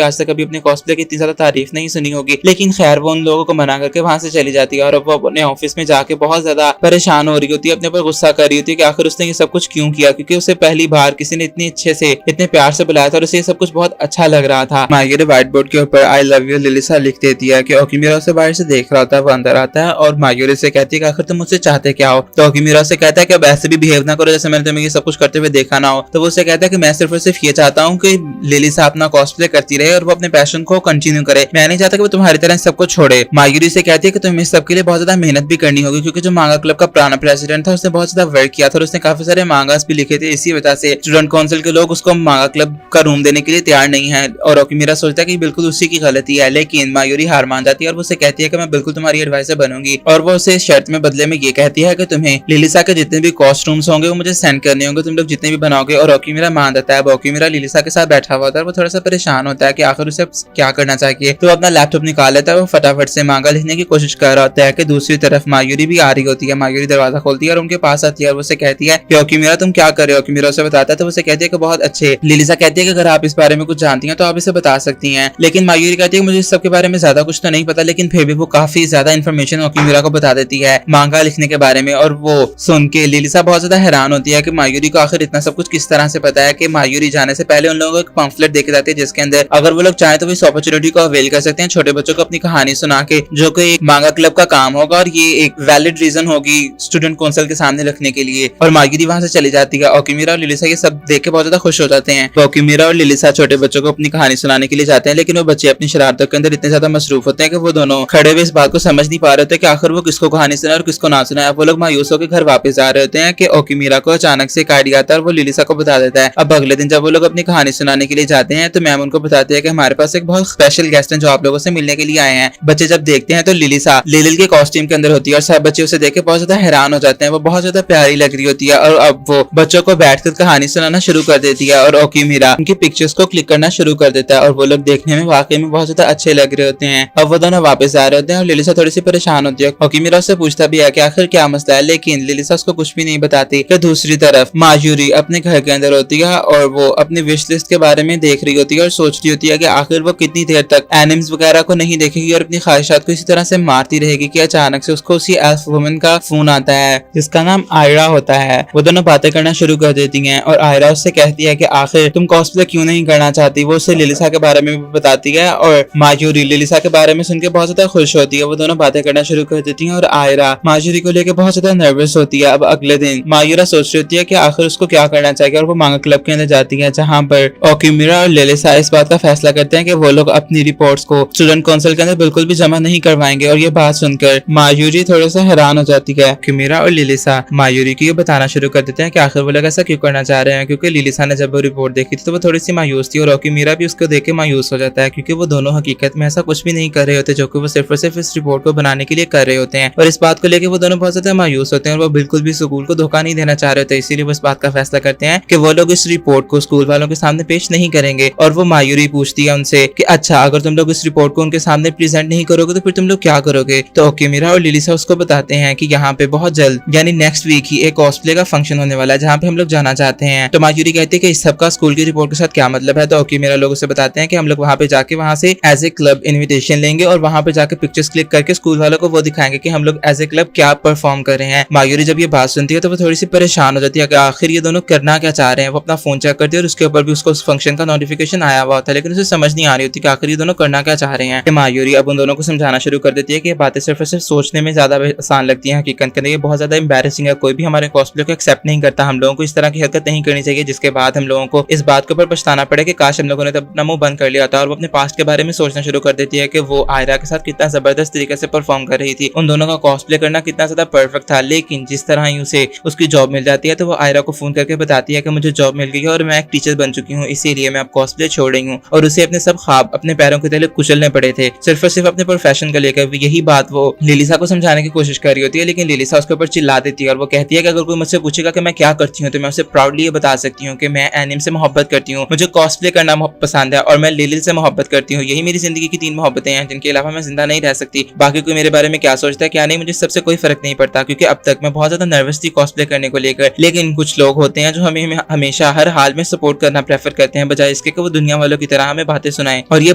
आज तक कभी अपने कॉस्प्ले की इतनी ज्यादा तारीफ नहीं सुनी होगी। लेकिन खैर वो उन लोगों को मना करके वहां से चली जाती है और वो अपने ऑफिस में जाके बहुत ज्यादा परेशान हो रही होती है, अपने पर गुस्सा कर रही होती है कि आखिर उसने ये सब कुछ क्यों किया, क्योंकि उसे पहली बार किसी ने इतनी अच्छे से इतने प्यार से बुलाया था और उसे ये सब कुछ बहुत अच्छा लग रहा था। मायूरी व्हाइट बोर्ड के ऊपर आई लव यू लिलिसा लिख देती है कि ओकिमिरा उसे बाहर से देख रहा होता है। वो अंदर आता है और मायूरी से कहती है कि आखिर तुम मुझसे चाहते क्या हो। तो ओकिमिरा से कहता है कि अब ऐसे भी बिहेव ना करो जैसे मैंने तुम्हें ये सब कुछ करते हुए देखा ना हो। तो वो उससे कहता है कि मैं सिर्फ और सिर्फ ये चाहता हूँ कि लिलिसा अपना कॉस्प्ले करती रहे और वो अपने पैशन को कंटिन्यू करे, मैं नहीं चाहता कि वो तुम्हारी तरह सबको छोड़े। मायूरी से कहती है कि तुम्हें इस सब के लिए बहुत ज्यादा मेहनत भी करनी होगी, क्योंकि जो मांगा क्लब का पुराना प्रेसिडेंट था उसने बहुत ज्यादा वर्क किया था और उसने काफी सारे मांगास भी लिखे थे। इसी वजह से स्टूडेंट काउंसिल के लोग उसको मांगा क्लब का रूम देने के लिए तैयार नहीं है और ओकिमिरा सोचता है कि बिल्कुल उसी की गलती है। लेकिन मायूरी हार मान जाती है और वो उसे कहती है कि मैं बिल्कुल तुम्हारी एडवाइजर बनूंगी और वो उसे शर्त में बदले में ये कहती है कि तुम्हें लिलिसा के जितने भी कॉस्ट्यूम्स होंगे वो मुझे सेंड करने होंगे, तुम लोग जितने भी बनाओगे। और ओकिमिरा मान देता है। ओकिमिरा लिलिसा के साथ बैठा हुआ था और वो थोड़ा सा परेशान होता है कि आखिर उसे क्या करना चाहिए। तो अपना लैपटॉप निकाल लेता है, वो फटाफट से मांगा लिखने की कोशिश कर रहा होता है कि दूसरी तरफ मायूरी भी आ रही होती है। मायूरी दरवाजा खोलती है और उनके पास आती है और उसे कहती है कि ओकिमिरा तुम क्या कर रहे हो। ओकिमिरा उसे बताता है तो उसे कहती है कि बहुत अच्छे। लिलिसा कहती है कि अगर आप इस बारे में कुछ जानती हैं तो आप इसे बता सकती हैं, लेकिन मायूरी कहती है कि मुझे इस सब के बारे में ज्यादा कुछ तो नहीं पता, लेकिन फिर भी वो काफी ज्यादा इन्फॉर्मेशन ओकिमिरा को बता देती है मांगा लिखने के बारे में। और वो सुन के लिलिसा बहुत ज्यादा हैरान होती है कि मायूरी को आखिर इतना सब कुछ किस तरह से पता है। कि मायूरी जाने से पहले उन लोगों को एक पम्फलेट देके जाती है जिसके अंदर अगर वो लोग चाहें तो इस अपॉर्चुनिटी को अवेल कर सकते हैं छोटे बच्चों को अपनी कहानी सुना के, जो कि एक मांगा क्लब का काम होगा और ये एक वैलिड रीजन होगी स्टूडेंट काउंसिल के सामने रखने के लिए। और मायूरी वहां से चली जाती है। ओकिमिरा और लिलिसा ये सब देख के बहुत ज्यादा खुश हो जाते हैं। तो ओकिमिरा और लिलिसा छोटे बच्चों को अपनी कहानी सुनाने के लिए जाते हैं, लेकिन वो बच्चे अपनी शरारतों के अंदर इतने ज्यादा मसरूफ होते हैं कि वो दोनों खड़े हुए इस बात को समझ नहीं पा रहे होते कि आखिर वो किसको कहानी सुनाए और किसको ना सुनाए। अब वो लोग मायूस होकर घर वापस जा रहे होते हैं कि ओकिमिरा को अचानक से एक आइडिया आता है और वो लिलिसा को बता देता है। अब अगले दिन जब वो लोग अपनी कहानी सुनाने के लिए जाते हैं तो मैम उनको बताते हैं कि हमारे पास एक बहुत स्पेशल गेस्ट है जो आप लोगों से मिलने के लिए आए हैं। बच्चे जब देखते हैं तो लिलिसा लिलिल के कॉस्ट्यूम के अंदर होती है और सब बच्चे उसे देख के बहुत ज्यादा हैरान हो जाते हैं। वो बहुत ज्यादा प्यारी लग रही होती है और अब वो बच्चों को बैठकर कहानी सुनाना शुरू कर देती है और ओकिमिरा उनकी पिक्चर्स को क्लिक करना शुरू कर देता है और वो लोग देखने में वाकई में बहुत ज्यादा अच्छे लग रहे होते हैं। अब वो दोनों वापस आ रहे होते हैं और लिलिसा थोड़ी सी परेशान होती है। ओकिमिरा उससे पूछता भी है कि आखिर क्या मसला है, लेकिन लिलिसा उसको कुछ भी नहीं बताती। कि दूसरी तरफ मायूरी अपने घर के अंदर होती है और वो अपनी विश लिस्ट के बारे में देख रही होती है और सोच रही होती है कि आखिर वो कितनी देर तक एनिम्स वगैरह को नहीं देखेगी और अपनी ख्वाहिशात को इसी तरह से मारती रहेगी कि अचानक से उसको उसी एल्फ वुमन का फोन आता है जिसका नाम आयरा होता है। वो दोनों बातें करना शुरू कर देती हैं और आयरा उससे कहती है कि आखिर तुम कॉस्प्ले क्यों नहीं करना चाहती। वो उससे लिलिसा के बारे में भी बताती है और मायूरी लिलिसा के बारे में सुनकर बहुत ज्यादा खुश होती है। वो दोनों बातें करना शुरू कर देती हैं और आयरा मायूरी को लेकर बहुत ज्यादा नर्वस होती है। अब अगले दिन मायूरा सोच रही होती है कि आखिर उसको क्या करना चाहिए और वो मांगा क्लब के अंदर जाती है जहाँ पर ओकिमिरा और लिलिसा इस बात का फैसला करते हैं कि वो लोग अपनी रिपोर्ट्स को स्टूडेंट काउंसिल के अंदर बिल्कुल भी जमा नहीं करवाएंगे। और ये बात सुनकर मायूरी थोड़ा सा हैरान हो जाती है। ओकिमिरा और लिलिसा मायूरी को ये बताना शुरू कर देते हैं कि आखिर वो लोग ऐसा क्यों करना चाह रहे हैं, क्योंकि लिलिसा ने जब वो रिपोर्ट देखी थी तो वो थोड़ी सी मायूस थी और ओकीमिरा भी उसको देख के मायूस हो जाता है, क्योंकि वो दोनों हकीकत में ऐसा कुछ भी नहीं कर रहे होते जो कि वो सिर्फ और सिर्फ इस रिपोर्ट को बनाने के लिए कर रहे होते हैं। और इस बात को लेकर वो दोनों बहुत ज्यादा मायूस होते हैं और वो बिल्कुल भी स्कूल को धोखा नहीं देना चाह रहे होते। इसीलिए वो इस बात का फैसला करते हैं कि वो लोग इस रिपोर्ट को स्कूल वालों के सामने पेश नहीं करेंगे। और वो मायूरी पूछती है उनसे कि अच्छा, अगर तुम लोग इस रिपोर्ट को उनके सामने प्रेजेंट नहीं करोगे तो फिर तुम लोग क्या करोगे। तो ओकीमिरा और लिलिसा उसको बताते हैं कि यहाँ पे बहुत जल्द यानी नेक्स्ट वीक ही एक कॉस्प्ले का फंक्शन होने वाला है जहाँ पे हम लोग जाना चाहते हैं। तो मायूरी कहती है कि इस सब का स्कूल की रिपोर्ट के साथ क्या मतलब है। तो ओकीमिरा लोग उसे बताते हैं कि हम लोग वहाँ पे जाके वहाँ से एज ए क्लब इन्विटेशन लेंगे और वहाँ पे जाके पिक्चर्स क्लिक करके स्कूल वालों को वो दिखाएंगे कि हम लोग एज ए क्लब क्या परफॉर्म कर रहे हैं। मायूरी जब ये बात सुनती है तो वो थोड़ी सी परेशान हो जाती है कि आखिर ये दोनों करना क्या चाह रहे हैं। वो अपना फोन चेक करती है और उसके ऊपर भी उसको उस फंक्शन का नोटिफिकेशन आया हुआ होता है, लेकिन उसे समझ नहीं आ रही होती कि आखिर ये दोनों करना क्या चाह रहे हैं। मायूरी अब उन दोनों को समझाना शुरू कर देती है कि ये बातें सिर्फ और सिर्फ सोचने में ज्यादा आसान लगती है, हकीकत के अंदर ये बहुत ज्यादा एम्बैरेसिंग है। कोई भी हमारे कॉस्प्ले को एक्सेप्ट नहीं करता। हम लोगों को इस तरह की हरकत नहीं करनी चाहिए जिसके बाद हम लोगों को इस बात के ऊपर पछताना पड़े कि काश हम लोगों ने तब अपना मुंह बंद कर लिया था। और वो अपने पास्ट के बारे में सोचना शुरू कर देती है कि वो आयरा के साथ कितना जबरदस्त तरीके से परफॉर्म कर रही थी, उन दोनों का कॉस्प्ले करना कितना ज्यादा परफेक्ट था। लेकिन जिस तरह ही उसे उसकी जॉब मिल जाती है तो वो आयरा को फोन करके बताती है कि मुझे जॉब मिल गई है और मैं एक टीचर बन चुकी हूँ, इसीलिए मैं अब कॉस्प्ले छोड़ रही हूँ। और उसे अपने सब ख्वाब अपने पैरों के तले कुचलने पड़े थे सिर्फ और सिर्फ अपने प्रोफेशन को लेकर। यही बात वो लिलिसा को समझाने की कोशिश कर रही होती है, लेकिन लिलिसा उसके ऊपर चिल्ला देती है और वो कहती है कि अगर कोई मुझसे पूछेगा कि मैं क्या करती हूँ तो मैं उसे प्राउडली ये बता सकती हूँ कि मैं एनिम से मोहब्बत करती हूँ, मुझे कॉस्प्ले करना पसंद है और मैं लिलिल से मोहब्बत करती हूँ। यही मेरी जिंदगी की 3 मोहब्बतें हैं जिनके अलावा मैं जिंदा नहीं रह सकती। बाकी कोई मेरे बारे में क्या सोचता है क्या नहीं, मुझे सबसे कोई फर्क नहीं पड़ता, क्योंकि अब तक मैं बहुत ज्यादा नर्वस थी कॉस्प्ले करने को लेकर। लेकिन कुछ लोग होते हैं जो हमें हमेशा हर हाल में सपोर्ट करना प्रेफर करते हैं बजाय इसके कि वो दुनिया वालों की तरह हमें बातें सुनाएं। और ये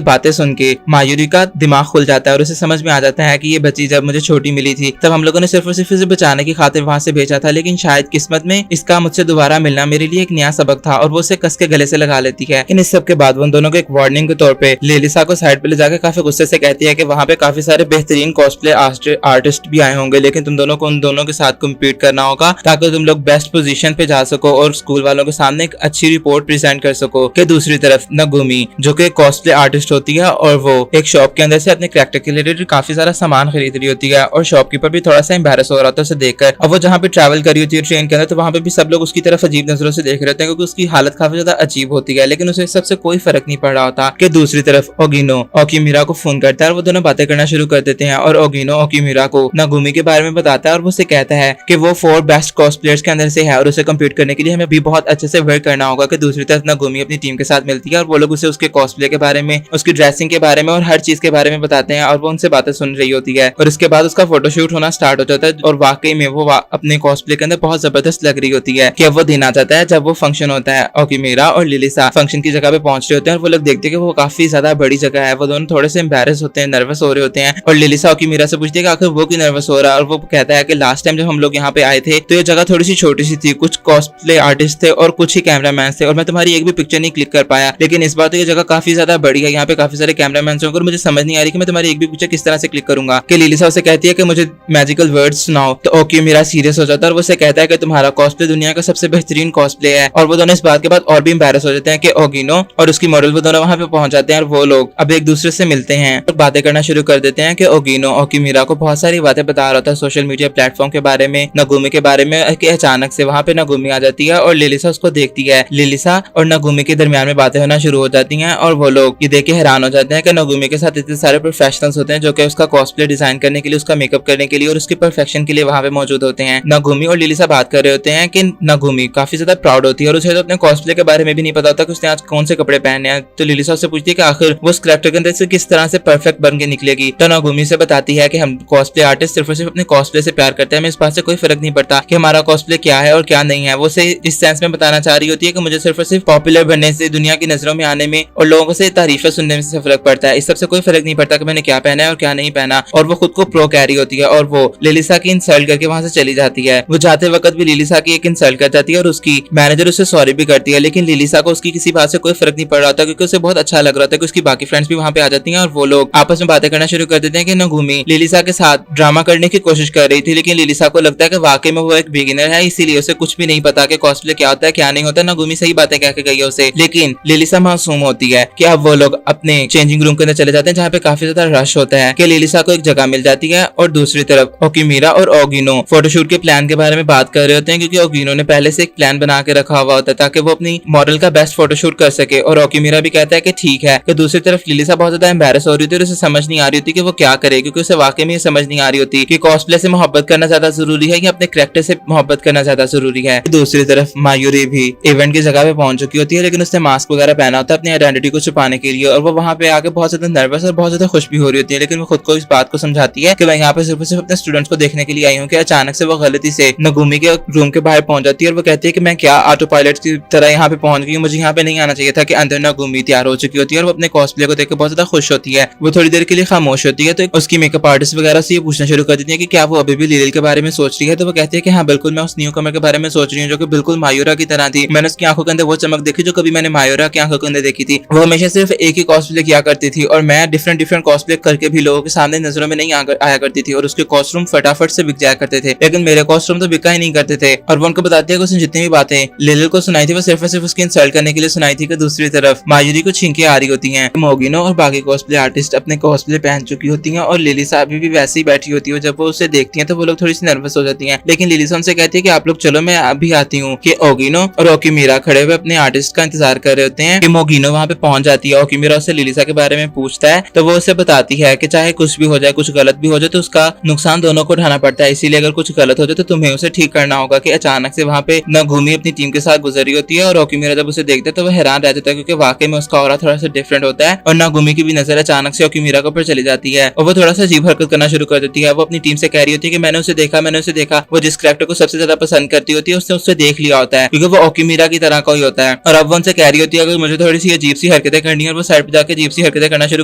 बातें सुन के मायूरी का दिमाग खुल जाता है और उसे समझ में आ जाता है कि ये बच्ची जब मुझे छोटी मिली थी तब हम लोगों ने सिर्फ और सिर्फ इसे बचाने की खातिर वहां से भेजा था, लेकिन शायद किस्मत में इसका मुझसे दोबारा मिलना मेरे लिए एक नया सबक था। और वो उसे कस के गले से लगा लेती है। इन इस सब के बाद वो दोनों को एक वार्निंग के तौर पे लिलिसा को साइड पे ले जाकर काफी गुस्से से कहती है कि वहां पे काफी सारे बेहतरीन कॉस्प्ले आर्टिस्ट भी आए होंगे, लेकिन तुम दोनों को उन दोनों के साथ कम्पीट करना होगा ताकि तुम लोग बेस्ट पोजीशन पे जा सको और स्कूल वालों के सामने एक अच्छी रिपोर्ट प्रेजेंट कर सको। कि दूसरी तरफ नगुमी जो कि कॉस्प्ले आर्टिस्ट होती है और वो एक शॉप के अंदर से अपने कैरेक्टर के रिलेटेड काफी सारा सामान खरीद रही होती है और शॉपकीपर भी थोड़ा सा एम्बैरस हो रहा था उसे देखकर। अब वो जहाँ पे ट्रैवल कर रही होती है ट्रेन के अंदर तो वहां पे भी सब लोग उसकी तरफ अजीब नजरों से देख रहे होते हैं क्योंकि उसकी हालत काफी ज्यादा अजीब होती है, लेकिन उसे सबसे कोई फर्क नहीं पड़ रहा होता। कि दूसरी तरफ ओगिनो ओकीमिरा को फोन करता है और वो दोनों बातें करना शुरू कर देते हैं और ओगिनो ओकीमिरा को नगुमी के बारे में बताता है और वो उसे कहता है कि वो 4 बेस्ट कॉस्प्लेयर्स के अंदर से है और उसे कम्पीट करने के लिए हमें भी बहुत अच्छे से वर्क करना होगा। कि दूसरी तरफ नगुमी अपनी टीम के साथ मिलती है और वो लोग उसे उसके कॉस्प्ले के बारे में, उसकी ड्रेसिंग के बारे में और हर चीज के बारे में बताते हैं और वो उनसे बातें सुन रही होती है। और इसके बाद उसका फोटोशूट होना स्टार्ट हो जाता है और वाकई में वो अपने कॉस्प्ले के अंदर बहुत जबरदस्त लग रही होती है। कि अब वो दिन आ जाता है जब वो फंक्शन होता है। ओकीमिरा और लिलिसा फंक्शन की जगह पे पहुंच रहे होते हैं और वो लोग देखते हैं कि वो काफी ज्यादा बड़ी जगह है। वो दोनों थोड़े से एम्बैरस होते हैं, नर्वस हो रहे होते हैं और लिलिसा ओकीमिरा से पूछती है कि आखिर वो क्यों नर्वस हो रहा है। और वो कहता है कि लास्ट टाइम जब हम लोग यहाँ पे आए थे तो ये जगह थोड़ी सी छोटी सी थी, कुछ कॉस्प्ले आर्टिस्ट थे और कुछ ही कैमरामैन थे और मैं तुम्हारी एक भी पिक्चर नहीं क्लिक कर पाया, लेकिन इस बार तो ये जगह काफी ज्यादा बड़ी है, यहाँ पे काफी सारे कैमरामैन होंगे और मुझे समझ नहीं आ रही कि मैं तुम्हारी एक भी पिक्चर किस तरह से क्लिक करूंगा। कि लिलिसा उसे कहती है कि मुझे मैजिकल वर्ड्स सुनाओ। तो ओकीमिरा सीरियस हो जाता है और वो उसे कहता है कि तुम्हारा कॉस्प्ले दुनिया का सबसे बेहतरीन कॉस्प्ले है। और वो दोनों इस बात के बाद और भी एम्बैरस हो जाते हैं कि ओगिनो और उसकी मॉडल वो दोनों वहां पे पहुंच जाते हैं और वो लोग अब एक दूसरे से मिलते हैं और बातें करना शुरू कर देते हैं। कि ओगिनो ओकीमिरा को बहुत सारी बातें बता रहा होता है सोशल मीडिया प्लेटफॉर्म के बारे में, नगुमी के बारे में। कि अचानक से वहां पे नगुमी आ जाती है और लिलिसा उसको देखती है। लिलिसा और नगुमी के दरमियान में बातें होना शुरू हो जाती हैं और वो लोग ये देख के हैरान हो जाते हैं कि नगुमी के साथ इतने सारे प्रोफेशनल्स होते हैं जो कि उसका कॉस्प्ले डिजाइन करने के लिए, उसका मेकअप करने के लिए और उसकी परफेक्शन के लिए वहां पे मौजूद होते हैं। नगुमी और लिलिसा बात कर रहे होते हैं कि नगुमी काफी ज्यादा प्राउड होती है और उसे तो अपने कॉस्प्ले के बारे में भी नहीं पता होता कि उसने आज कौन से कपड़े पहने हैं। तो लिलिसा उससे पूछती है कि आखिर वो उस कैरेक्टर के अंदर से किस तरह से परफेक्ट बन के निकलेगी। तो नगुमी से बताती है कि हम कॉस्प्ले आर्टिस्ट सिर्फ और सिर्फ अपने कॉस्प्ले से प्यार करते हैं, हमें इस बात से कोई फर्क नहीं पड़ता कि हमारा कॉस्प्ले क्या है और क्या नहीं है। वो उसे इस सेंस में बताना चाह रही होती है कि मुझे सिर्फ और सिर्फ पॉपुलर बनने से, दुनिया की नजरों में आने में और लोगों से तारीफें सुनने में से फर्क पड़ता है, इस सबसे कोई फर्क नहीं पड़ता कि मैंने क्या पहना है और क्या नहीं पहना। और वो खुद को प्रो कह रही होती है और वो लिलिसा की इंसल्ट करके वहां से चली जाती है। वो जाते वक्त भी लिलिसा की एक इंसल्ट कर जाती है और उसकी मैनेजर उससे सॉरी भी करती है, लेकिन लिलिसा को उसकी किसी बात से कोई फर्क नहीं पड़ रहा था क्योंकि उसे बहुत अच्छा लग रहा था कि उसकी बाकी फ्रेंड्स भी वहां पे आ जाती हैं और वो लोग आपस में बातें करना शुरू कर देते हैं। कि नगुमी लिलिसा के साथ ड्रामा करने की कोशिश कर रही थी, लेकिन लिलिसा को लगता है कि वाकई में वो एक बिगिनर है, इसीलिए उसे कुछ भी नहीं पता कि कॉस्प्ले क्या होता है क्या नहीं होता। नगुमी सही बातें कह के गई है उसे, लेकिन लिलिसा मासूम होती है। कि अब वो लोग अपने चेंजिंग रूम के अंदर चले जाते हैं जहाँ पे काफी ज्यादा रश होता है। कि लिलिसा को एक जगह मिल जाती है और दूसरी तरफ ओकिमीरा और ओगिनो फोटोशूट के प्लान के बारे में बात कर रहे होते हैं, क्योंकि ओगिनो ने पहले से एक प्लान बना के रखा हुआ होता है ताकि वो अपनी मॉडल का बेस्ट फोटोशूट कर सके। और ओकिमीरा भी कहता है कि ठीक है। तो दूसरी तरफ लिलिसा बहुत ज्यादा एम्बैरस हो रही थी और उसे समझ नहीं आ रही होती कि वो क्या करे, क्योंकि उसे वाकई में समझ नहीं आ रही होती कि कॉस्प्ले से मोहब्बत करना ज्यादा जरूरी है या अपने कैरेक्टर से मोहब्बत करना ज्यादा जरूरी है। दूसरी तरफ मायूरी भी इवेंट की जगह पे पहुंच चुकी होती है, लेकिन उसने मास्क वगैरह पहना होता है अपनी आइडेंटिटी को छुपाने के लिए, और वो वहां पे आके बहुत ज्यादा नर्वस और बहुत ज्यादा खुश भी हो रही होती है। लेकिन वो खुद को इस बात को समझाती है कि मैं यहाँ पे सिर्फ अपने स्टूडेंट्स को देखने के लिए आई हूँ कि अचानक से वो गलती से नगुमी के रूम के बाहर पहुंच जाती है और वो कहती है कि मैं क्या ऑटो पायलट की तरह यहाँ पे पहुंच गई हूँ, मुझे यहाँ पे नहीं आना चाहिए था। कि अंदर नगुमी तैयार हो चुकी होती है और वो अपने कॉस्प्ले को देख के बहुत ज्यादा खुश होती है। वो थोड़ी देर के लिए खामोश होती है, तो उसकी मेकअप आर्टिस्ट वगैरह से ये पूछना शुरू कर देती है कि क्या वो अभी भी लिलिल के बारे में सोच रही है। तो वो कहती है कि हाँ बिल्कुल, मैं उस न्यू कमर के बारे में सोच रही हूँ जो कि बिल्कुल मायूरा की तरह थी। मैंने उसकी आंखों के अंदर वो चमक देखी जो कभी मैंने मायूरा की आंखों के अंदर देखी थी। वो हमेशा सिर्फ एक ही कॉस्प्ले किया करती थी और मैं डिफरेंट कॉस्प्ले करके भी लोगों के सामने नजरों में नहीं आया करती थी और उसके कॉस्ट्यूम फटाफट से बिक जाया करते थे, लेकिन मेरे कॉस्ट्यूम तो बिका ही नहीं करते थे। और वो उनको बताती है कि उसने जितनी भी बातें लिलिल को सुनाई थी वो सिर्फ और सिर्फ उसकी इंसल्ट करने के लिए सुनाई थी। कि दूसरी तरफ मायूरी को छींके आ रही होती हैं। मोगिनो और बाकी कॉस्प्ले आर्टिस्ट अपने कॉस्प्ले पहन चुकी होती हैं और लिलिसा अभी भी वैसे ही बैठी होती है। जब वो उसे देखती हैं तो वो लोग थोड़ी सी नर्वस हो जाती हैं, लेकिन लिलिसा उनसे कहती है कि आप लोग चलो, मैं अभी आती हूँ। कि ओगिनो और ओकिमीरा खड़े हुए अपने आर्टिस्ट का इंतजार कर रहे होते हैं। कि मोगिनो वहां पे पहुंच जाती है, ओकिमीरा उससे लिलिसा के बारे में पूछता है तो वो उसे बताती है कि चाहे कुछ भी हो जाए, कुछ गलत भी हो जाए तो उसका नुकसान दोनों को उठाना पड़ता है, इसीलिए अगर कुछ गलत हो जाए तो तुम्हें उसे ठीक करना होगा। कि अचानक से वहां पे नगुमी अपनी टीम के साथ गुजरी होती है और ओकिमीरा जब उसे देखते हैं तो वो हैरान रह जाता है, क्योंकि वाकई में उसका ऑरा थोड़ा सा डिफरेंट होता है। और नगुमी की भी नजर अचानक से ओकिमीरा के ऊपर चली जाती है और वो थोड़ा सा अजीब हरकत करना शुरू कर देती है। वो अपनी टीम से कह रही होती है कि मैंने उसे देखा। वो जिस कैरेक्टर को सबसे ज्यादा पसंद करती होती है उसने उससे देख लिया होता है, क्योंकि वो ओकिमीरा की तरह का ही होता है। और अब वो उनसे कह रही होती है कि मुझे थोड़ी सी अजीब सी हरकतें करनी है, और वो साइड पे जाकर अजीब सी हरकतें करना शुरू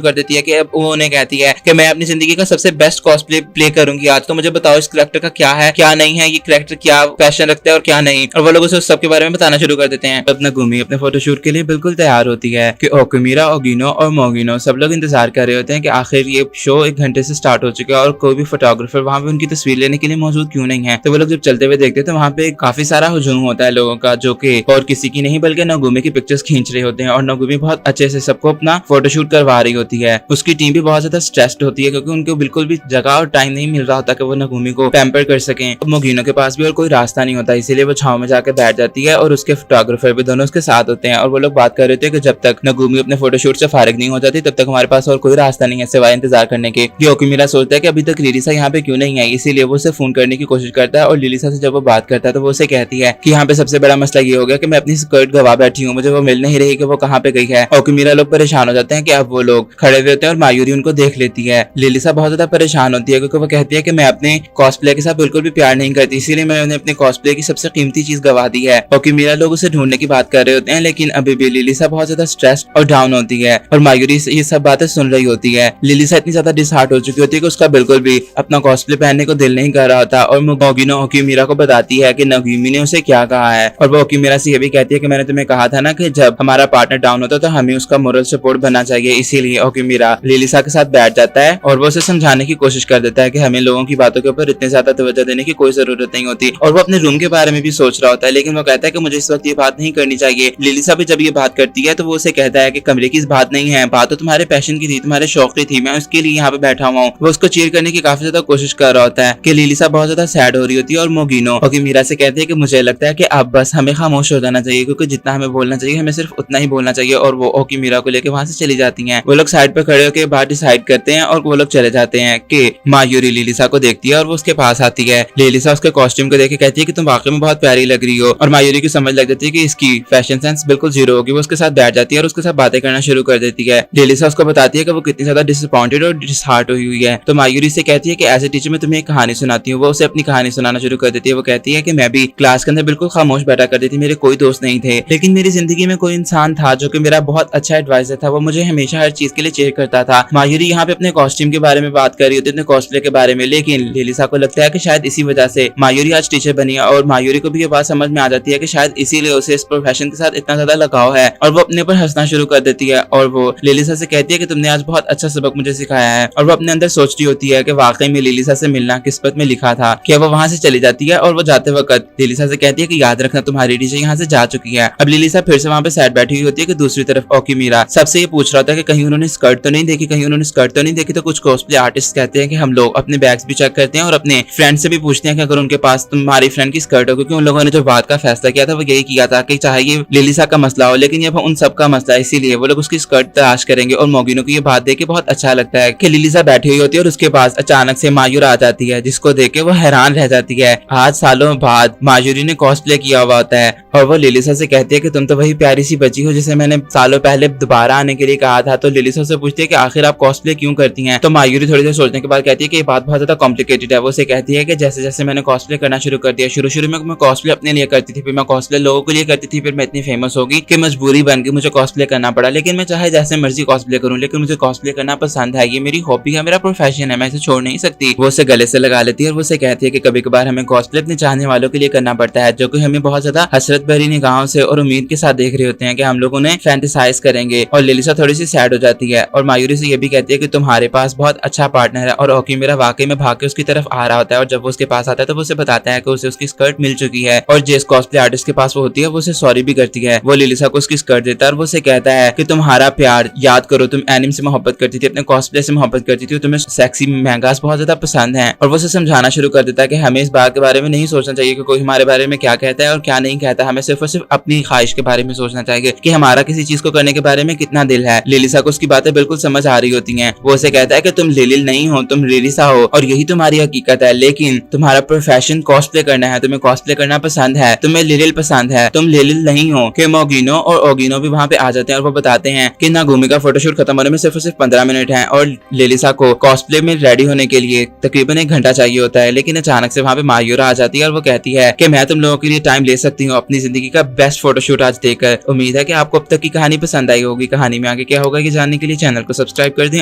कर देती है। कि अब वो उन्हें कहती है कि मैं अपनी जिंदगी का सबसे बेस्ट कॉस्प्ले प्ले करूंगी आज, तो मुझे बताओ इस कैरेक्टर का क्या है क्या नहीं है, ये कैरेक्टर क्या पैशन रखता है और क्या नहीं। और वो लोग उसे सब के बारे में बताना शुरू कर देते हैं। अपना नगुमी अपने फोटोशूट के लिए बिल्कुल तैयार होती है कि ओकिमीरा, ओगिनो और मोगिनो सब लोग इंतजार कर रहे होते हैं कि आखिर ये शो 1 घंटे से स्टार्ट हो चुका है और कोई भी फोटोग्राफर वहां पे उनकी तस्वीर लेने के लिए मौजूद क्यों नहीं है। तो वो लोग जब चलते हुए देखते हैं तो वहां पे काफी सारा हुजूम होता है लोगों का, जो कि और किसी की नहीं बल्कि नगुमी की पिक्चर्स खींच रहे होते हैं। और नगुमी बहुत अच्छे से सबको अपना फोटोशूट करवा रही होती है। उसकी टीम भी बहुत ज्यादा स्ट्रेस्ड होती है, क्योंकि उनको बिल्कुल भी जगह और टाइम नहीं मिल रहा होता कि वो नगुमी को पैम्पर कर सकें। मोगिनो के पास भी और कोई रास्ता नहीं होता, इसीलिए वो छांव में जाकर बैठ जाती है और उसके फोटोग्राफर भी दोनों उसके साथ होते हैं। और वो लोग बात कर रहे थे कि जब तक नगुमी अपने फोटोशूट से फारिग नहीं हो जाती तब तक हमारे पास और कोई रास्ता नहीं है सिवाय इंतजार करने के। ओकिमीरा सोचता है कि अभी तक लिलिसा यहाँ पे क्यों नहीं आई, इसीलिए वो उसे फोन करने की कोशिश करता है। और लिलिसा से जब वो बात करता है तो वो उसे कहती है कि यहाँ पे सबसे बड़ा मसला ये हो गया कि मैं अपनी स्कर्ट गवा बैठी हूँ, मुझे वो मिल नहीं रही कि वो कहाँ पे गई है। ओकिमीरा लोग परेशान हो जाते हैं कि अब वो लोग खड़े हुए होते हैं और मायूरी उनको देख लेती है। लिलिसा बहुत ज्यादा परेशान होती है, क्योंकि वो कहती है कि मैं अपने कॉस्प्ले के साथ बिल्कुल भी प्यार नहीं करती, इसीलिए मैंने अपने कॉस्प्ले की सबसे कीमती चीज गवा दी है। ओकिमीरा लोग उसे ढूंढने की बात कर रहे होते हैं, लेकिन अभी भी लिलिसा बहुत ज्यादा स्ट्रेस्ड और डाउन होती है और मायूरी ये सब बातें सुन रही होती है। लिलिसा इतनी ज्यादा डिसहार्ट हो चुकी होती है कि उसका बिल्कुल भी अपना कॉस्प्ले पहनने को दिल नहीं कर रहा होता। और मोगिनो ओकिमीरा को बताती है कि नगुमी ने उसे क्या कहा है, और वो ओकिमीरा से ये भी कहती है कि मैंने तुम्हें कहा था ना कि जब हमारा पार्टनर डाउन होता है तो हमें उसका मोरल सपोर्ट बनना चाहिए। इसीलिए ओकिमीरा लिलिसा के साथ बैठ जाता है और वो उसे समझाने की कोशिश कर देता है कि हमें लोगों की बातों के ऊपर इतने ज्यादा तवज्जो देने की कोई जरूरत नहीं होती। और वो अपने रूम के बारे में भी सोच रहा होता है, लेकिन वो कहता है कि मुझे इस वक्त ये बात नहीं करनी चाहिए। लिलिसा भी जब ये बात करती है तो वो उसे कहता है कि कमरे की इस बात नहीं है, बात तो तुम्हारे पैशन की थी, तुम्हारे शौक की थी, मैं उसके लिए यहाँ पे बैठा हुआ हूँ। वो उसको चीयर करने की काफी ज्यादा कोशिश कर रहा होता है कि लिलिसा बहुत ज्यादा सैड हो रही होती है। और मोगिनो ओकिमीरा से कहती है कि मुझे लगता है कि अब बस हमें खामोश हो जाना चाहिए, क्योंकि जितना हमें बोलना चाहिए हमें सिर्फ उतना ही बोलना चाहिए। और वो ओकिमीरा को लेकर वहां से चली जाती हैं। वो लोग साइड पे खड़े होकर बात डिसाइड करते हैं और वो लोग चले जाते हैं कि मायूरी लिलिसा को देखती है और वो उसके पास आती है। लिलिसा उसके कॉस्ट्यूम को देख के कहती है कि तुम वाकई में बहुत प्यारी लग रही हो, और मायूरी की समझ लग जाती है कि इसकी फैशन सेंस बिल्कुल जीरो होगी। वो उसके साथ बैठ जाती है और उसके साथ बातें करना शुरू कर देती है। लिलिसा उसको बताती है कि वो कितनी ज्यादा डिसअपॉइंटेड और डिसहार्ट हुई है। तो मायूरी से कहती है कि एज ए टीचर मैं तुम्हें एक कहानी सुनाती हूँ। वो उसे अपनी कहानी सुनाना शुरू कर देती है। वो कहती है कि मैं भी क्लास के अंदर बिल्कुल खामोश बैठा करती थी, मेरे कोई दोस्त नहीं थे, लेकिन मेरी जिंदगी में कोई इंसान था जो कि मेरा बहुत अच्छा एडवाइजर था। वो मुझे हमेशा हर चीज के लिए चेयर करता था। मायूरी यहाँ पे अपने कॉस्ट्यूम के बारे में बात कर रही होती है, अपने कॉस्प्ले के बारे में, लेकिन लिलिसा को लगता है कि शायद इसी वजह से मायूरी आज टीचर बनी है। और मायूरी को भी ये बात समझ में आ जाती है कि शायद इसीलिए उसे इस प्रोफेशन के साथ इतना ज्यादा लगाव है, और वो अपने ऊपर हंसना शुरू कर देती है। और वो लिलिसा से कहती है कि तुमने आज बहुत अच्छा सबक मुझे सिखाया है। और वो अपने अंदर सोचती होती है कि वाकई में लिलिसा से मिलना किस्मत में लिखा था। कि वो वहां से चली जाती है और वो जाते वक्त लिलिसा से कहती है कि याद रखना तुम्हारी टीचर यहाँ से जा चुकी है। अब लिलिसा फिर से वहां पे साइड बैठी हुई होती है कि दूसरी तरफ ओकिमीरा सबसे ये पूछ रहा था कि कहीं उन्होंने स्कर्ट तो नहीं देखी, कहीं उन्होंने स्कर्ट तो नहीं देखी। तो कुछ कॉस्प्ले आर्टिस्ट कहते हैं कि हम लोग अपने बैग्स भी चेक करते हैं और अपने फ्रेंड से भी पूछते हैं कि अगर उनके पास तुम्हारी फ्रेंड की स्कर्ट हो, क्योंकि उन लोगों ने जो बात का फैसला किया था वो यही किया था कि चाहे ये लिलिसा का मसला हो लेकिन ये उन सब का मसला है, इसीलिए वो लोग उसकी स्कर्ट तलाश करेंगे। और मोगिनो को ये बात देख के बहुत अच्छा लगता है कि लिलिसा बैठी हुई होती है और उसके पास अचानक से मायूरा आ जाती है, जिसको देख के वो हैरान रह जाती है। आज सालों बाद मायूरी ने कॉस्प्ले किया हुआ होता है और वो लिलिसा से कहती है कि तुम तो वही प्यारी सी बच्ची हो जिसे मैंने सालों पहले दोबारा आने के लिए कहा था। तो लिलिसा से पूछती है कि आखिर आप कॉस्प्ले क्यों करती हैं? तो मायूरी थोड़ी देर सोचने के बाद कहती है कि ये बात बहुत ज्यादा कॉम्प्लिकेटेड है। वो उसे कहती है कि जैसे जैसे मैंने कॉस्प्ले करना शुरू कर दिया, शुरू में मैं कॉस्प्ले अपने लिए करती थी, फिर मैं कॉस्प्ले लोगों के लिए करती थी, फिर मैं इतनी फेमस होगी कि मजबूरी बन गई, मुझे कॉस्प्ले करना पड़ा। लेकिन मैं चाहे जैसे मर्जी कॉस्प्ले करूं, लेकिन मुझे कॉस्प्ले करना पसंद है, ये मेरी हॉबी है, मेरा प्रोफेशन है, मैं इसे छोड़ नहीं सकती। वो उसे गले से लगा लेती है और वो उसे कहती है कि कभी कभार हमें कॉस्प्ले अपने चाहने वालों के लिए करना पड़ता है, जो कि हमें बहुत ज्यादा हसरत भरी निगाहों से और उम्मीद के साथ देख रहे होते हैं कि हम लोग उन्हें फैंटेसाइज करेंगे। और लिलिसा थोड़ी सी सैड हो जाती है और मायूरी से ये भी कहती है कि तुम्हारे पास बहुत अच्छा पार्टनर है। और ओकी मेरा वाकई में भाग के उसकी तरफ आ रहा होता है और जब वो उसके पास आता है तो वो उसे बताता है कि उसे उसकी स्कर्ट मिल चुकी है और जिस कॉस्प्ले आर्टिस्ट के पास वो होती है वो उसे सॉरी भी करती है। वो लिलिसा को उसकी स्कर्ट देता है और वो उसे कहता है कि तुम्हारा प्यार याद करो, तुम एनिम से मोहब्बत करती थी, अपने कॉस्प्ले से मोहब्बत करती थी, तुम्हें सेक्सी महंगास बहुत ज्यादा पसंद है। और वो उसे समझाना शुरू कर देता है कि हमें इस बात के बारे में नहीं सोचना चाहिए कि कोई हमारे बारे में क्या कहता है और क्या नहीं कहता, हमें सिर्फ और सिर्फ अपनी ख्वाहिश के बारे में सोचना चाहिए कि हमारा किसी चीज को करने के बारे में कितना दिल है। लिलिसा को उसकी बातें बिल्कुल समझ आ रही होती हैं। वो उसे कहता है कि तुम लिलिल नहीं हो, तुम लिलिसा हो और यही तुम्हारी हकीकत है, लेकिन तुम्हारा प्रोफेशन कॉस्प्ले करना है, तुम्हें कॉस्प्ले करना पसंद है, तुम्हें लिलिल पसंद है, तुम लिलिल नहीं हो। कि मोगिनो और ओगिनो भी वहाँ पे आ जाते हैं और वो बताते हैं कि नागुमी का फोटोशूट खत्म होने में सिर्फ और सिर्फ 15 मिनट है और लिलिसा को कॉस्प्ले में रेडी होने के लिए तकरीबन 1 घंटा चाहिए होता है। लेकिन अचानक से वहाँ पे मायूरा आ जाती है और वो कहती है कि मैं तुम लोगों के लिए टाइम ले सकती हूँ अपनी जिंदगी का बेस्ट फोटोशूट आज देकर। उम्मीद है कि आपको अब तक की कहानी पसंद आई होगी। कहानी में आगे क्या होगा ये जानने के लिए चैनल को सब्सक्राइब कर दें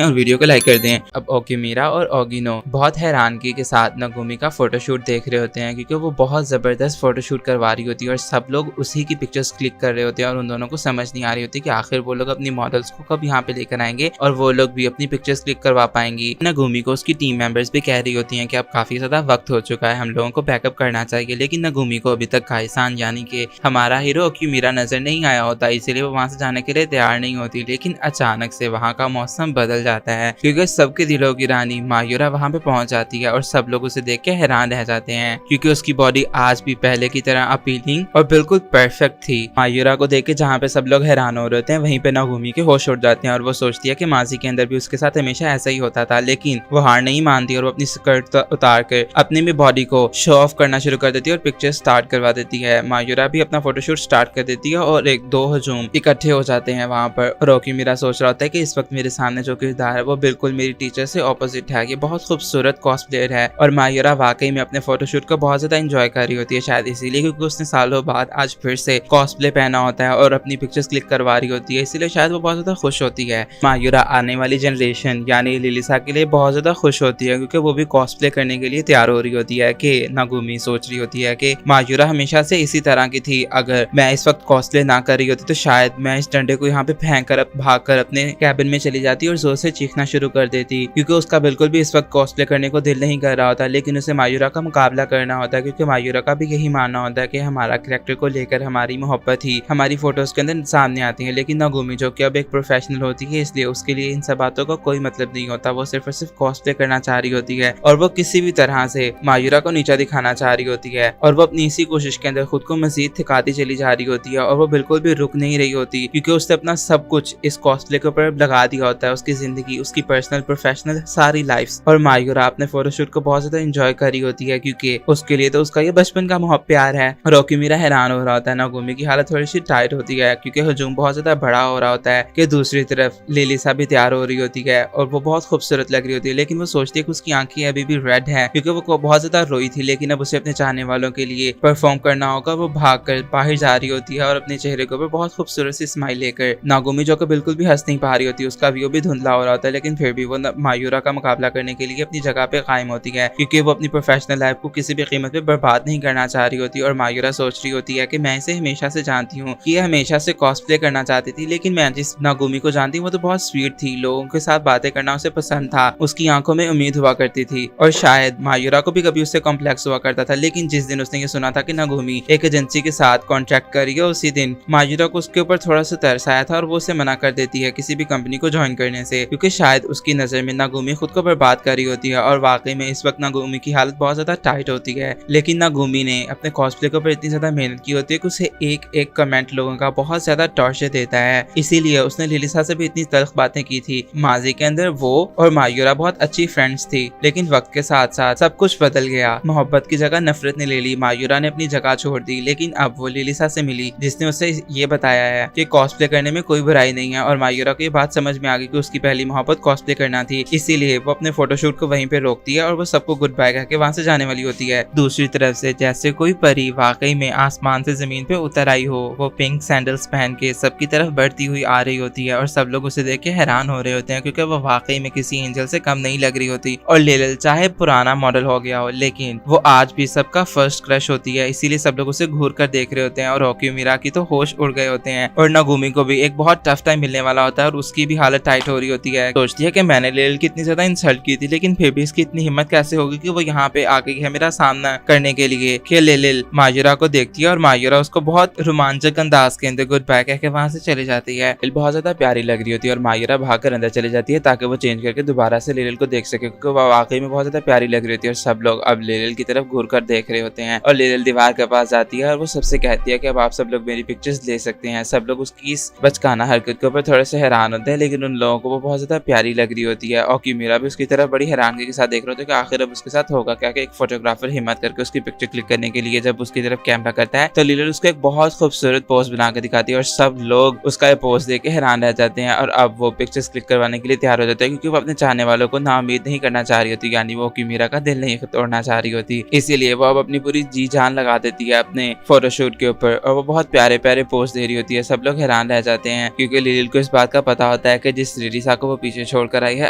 और वीडियो को लाइक कर दें। अब ओकीमीरा और ओगिनो बहुत हैरानगी के साथ नागुमी का फोटोशूट देख रहे होते हैं क्योंकि वो बहुत जबरदस्त फोटोशूट करवा रही होती है और सब लोग उसी की पिक्चर्स क्लिक कर रहे होते हैं और उन दोनों को समझ नहीं आ रही होती कि आखिर वो लोग अपनी मॉडल्स को कब यहाँ पे लेकर आएंगे और वो लोग भी अपनी पिक्चर्स क्लिक करवा पाएंगी। नागुमी को उसकी टीम मेंबर्स भी कह रही होती हैं कि अब काफी ज्यादा वक्त हो चुका है, हम लोगों को बैकअप करना चाहिए। लेकिन नागुमी को अभी तक काइसान यानी कि हमारा हीरो ओकीमीरा नजर नहीं आया होता, इसीलिए वो वहां से जाने के लिए तैयार नहीं होती। लेकिन अचानक से वहाँ का मौसम बदल जाता है क्योंकि सबके दिलों की रानी मायूरा वहाँ पे पहुंच जाती है और सब लोग उसे देख के हैरान रह जाते हैं क्योंकि उसकी बॉडी आज भी पहले की तरह अपीलिंग और बिल्कुल परफेक्ट थी। मायूरा को देख के जहाँ पे सब लोग हैरान हो रहे होते हैं वहीं पे नागुमी के होश उड़ जाते हैं और वो सोचती है कि माजी के अंदर भी उसके साथ हमेशा ऐसा ही होता था। लेकिन वो हार नहीं मानती और वो अपनी स्कर्ट उतार कर अपनी भी बॉडी को शो ऑफ करना शुरू कर देती है और पिक्चर स्टार्ट करवा देती है। मायूरा भी अपना फोटोशूट स्टार्ट कर देती है और 1-2 हजूम इकट्ठे हो जाते हैं वहाँ पर। ओकीमीरा सोच रहा होता है कि इस वक्त मेरे सामने जो किरदार है वो बिल्कुल मेरी टीचर से ऑपोजिट है, ये बहुत खूबसूरत कॉस्प्लेयर है। और मायूरा वाकई में अपने फोटोशूट को बहुत ज्यादा एंजॉय कर रही होती है, शायद इसीलिए क्योंकि उसने सालों बाद आज फिर से कॉस्प्ले पहना होता है और अपनी पिक्चर्स क्लिक करवा रही होती है, इसीलिए शायद वो बहुत ज्यादा खुश होती है। मायूरा आने वाली जनरेशन यानी लिलिसा के लिए बहुत ज्यादा खुश होती है क्योंकि वो भी कॉस्प्ले करने के लिए तैयार हो रही होती है। कि नागुमी सोच रही होती है कि मायूरा हमेशा से इसी तरह की थी, अगर मैं इस वक्त कॉस्प्ले ना कर रही होती तो शायद मैं इस डंडे को यहाँ पे फेंक कर भाग कर अपने कैबिन में चली जाती और जोर से चीखना शुरू कर देती क्योंकि उसका बिल्कुल भी इस वक्त कॉस्प्ले करने को दिल नहीं कर रहा होता। लेकिन उसे मायूरा का मुकाबला करना होता है क्योंकि मायूरा का भी यही मानना होता है कि हमारा कैरेक्टर को लेकर हमारी मोहब्बत ही हमारी फोटोज के अंदर सामने आती है। लेकिन नागुमी जो कि अब एक प्रोफेशनल होती है इसलिए उसके लिए इन सब बातों का कोई मतलब नहीं होता, वो सिर्फ और सिर्फ कॉस्प्ले करना चाह रही होती है और वो किसी भी तरह से मायूरा को नीचा दिखाना चाह रही होती है और वो अपनी इसी कोशिश के अंदर खुद को मजीद थकाती चली जा रही होती है और वो बिल्कुल भी रुक नहीं रही होती क्योंकि उसने अपना सब कुछ इस कॉस्प्ले के ऊपर लगा दिया होता है, उसकी जिंदगी, उसकी पर्सनल प्रोफेशनल सारी लाइफ। और मायूरा अपने फोटोशूट को बहुत ज्यादा एंजॉय कर रही होती है क्योंकि उसके लिए तो उसका ये बचपन का मोहब्बत प्यार है। और ओकीमीरा हैरान हो रहा होता है, नागुमी की हालत थोड़ी सी टाइट होती है क्योंकि हजूम बहुत ज्यादा बड़ा हो रहा होता है कि दूसरी तरफ लिलिसा भी तैयार हो रही होती है और वो बहुत खूबसूरत लग रही होती है। लेकिन वो सोचती है कि उसकी आंखें अभी भी रेड है क्योंकि वो बहुत ज्यादा रोई थी, लेकिन अब उसे अपने चाहने वालों के लिए परफॉर्म करना होगा। वो भागकर बाहर जा रही होती है और अपने चेहरे के ऊपर बहुत खूबसूरत सी स्माइल लेकर। नागुमी जो कि बिल्कुल भी हंस नहीं पा रही होती, उसका व्यू भी धुंधला हो रहा होता है, लेकिन फिर भी वो मायूरा का मुकाबला करने के लिए अपनी जगह पे कायम होती है क्योंकि वो अपनी प्रोफेशनल लाइफ को किसी भी कीमत पे बर्बाद नहीं करना चाह रही होती। और मायूरा सोच रही होती है कि मैं इसे हमेशा से जानती हूँ कि ये हमेशा से कॉस्प्ले करना चाहती थी, लेकिन मैं जिस नागुमी को जानती हूँ वो तो बहुत स्वीट थी, लोगों के साथ बातें करना उसे पसंद था, उसकी आंखों में उम्मीद हुआ करती थी और शायद मायूरा को भी कभी उससे कॉम्प्लेक्स हुआ करता था। लेकिन जिस दिन उसने ये सुना था कि नागुमी एक एजेंसी के साथ कॉन्ट्रैक्ट कर रही है, उसी दिन मायूरा को उसके ऊपर थोड़ा सा तरस आया था और वो उसे मना कर देती है किसी भी कंपनी को ज्वाइन करने से क्योंकि शायद उसकी नजर में नागुमी खुद को बर्बाद बात कर रही होती है और वाकई में इस वक्त नागुमी की हालत बहुत ज्यादा टाइट होती है। लेकिन नागुमी ने अपने कॉस्प्ले के ऊपर इतनी ज्यादा मेहनत की होती है कि उसे एक एक कमेंट लोगों का बहुत ज्यादा टॉर्चर देता है, इसीलिए उसने लिलिसा से भी इतनी तल्ख बातें की थी। माजी के अंदर वो और मायूरा बहुत अच्छी फ्रेंड्स थी, लेकिन वक्त के साथ साथ सब कुछ बदल गया। मोहब्बत की जगह नफरत ने ले ली। मायूरा ने अपनी जगह छोड़ दी, लेकिन अब वो लिलिसा से मिली जिसने उसे ये बताया है कि कॉस्प्ले करने में कोई बुराई नहीं है। और मायूरा को ये बात समझ में आ गई कि उसकी पहली मोहब्बत कॉस्प्ले करना थी, इसीलिए वो अपने फोटोशूट को वहीं पे रोकती है और वो सबको गुड बाय कहके वहां से जाने वाली होती है। दूसरी तरफ से जैसे कोई परी वाकई में आसमान से जमीन पे उतर आई हो, वो पिंक सैंडल्स पहन के सबकी तरफ बढ़ती हुई आ रही होती है और सब लोग उसे देख के हैरान हो रहे होते हैं, क्योंकि वो वाकई में किसी एंजल से कम नहीं लग रही होती। और लिलिल चाहे पुराना मॉडल हो गया हो, लेकिन वो आज भी सबका फर्स्ट क्रश होती है, इसीलिए सब लोग उसे घूर कर देख रहे होते हैं। और ओक्यूमिरा की तो होश उड़ गए होते हैं और नागुमी को भी एक बहुत टफ टाइम मिलने वाला होता है और उसकी भी हालत टाइट हो रही होती है। सोचती है कि मैंने लिलिल की इतनी ज्यादा इंसल्ट की थी, लेकिन फिर भी इसकी इतनी हिम्मत कैसे होगी कि वो यहाँ पे आ गई है मेरा सामना करने के लिए। कि लिलिल मायूरा को देखती है और मायूरा उसको बहुत रोमांचक अंदाज के अंदर गुड बाय कह के वहां से चली जाती है। लिलिल बहुत ज्यादा प्यारी लग रही होती है और मायूरा भागकर अंदर चली जाती है ताकि वो चेंज करके दोबारा से लिलिल को देख सके, क्योंकि वो वाकई में बहुत ज्यादा प्यारी लग रही होती है। और सब लोग अब लिलिल की तरफ घूर कर देख रहे होते हैं और लिलिल दीवार के पास जाती है और वो सबसे कहती है कि अब आप सब लोग मेरी पिक्चर्स ले सकते हैं। सब लोग उसकी इस बचकाना हरकत के ऊपर थोड़े से हैरान होते हैं, लेकिन उन लोगों को वो बहुत ज्यादा प्यारी लग रही होती है। और ओक्यूमिरा भी उसकी तरफ बड़ी हैरानगी के साथ देख रहे होते हैं कि आखिर अब उसके साथ होगा क्या। एक फोटोग्राफर हिम्मत करके उसकी पिक्चर क्लिक करने के लिए जब उसकी तरफ कैमरा करता है तो लिलिल उसको एक बहुत खूबसूरत पोज बना के दिखाती है और सब लोग उसका ये पोज देख के हैरान रह जाते हैं। और अब वो पिक्चर्स क्लिक करवाने के लिए तैयार हो जाते हैं, क्योंकि वो अपने चाहने वालों को नाउम्मीद नहीं करना चाह रही होती, यानी वो ओक्यूमिरा का दिल नहीं तोड़ना चाह रही होती। इसीलिए वो अब अपनी पूरी जी जान लगा देती है अपने फोटोशूट के ऊपर और वो बहुत प्यारे प्यारे पोज दे रही होती है। सब लोग हैरान रह जाते हैं, क्योंकि लिलिल को इस बात का पता होता है कि जिस रिरिसा को वो पीछे छोड़कर आई है,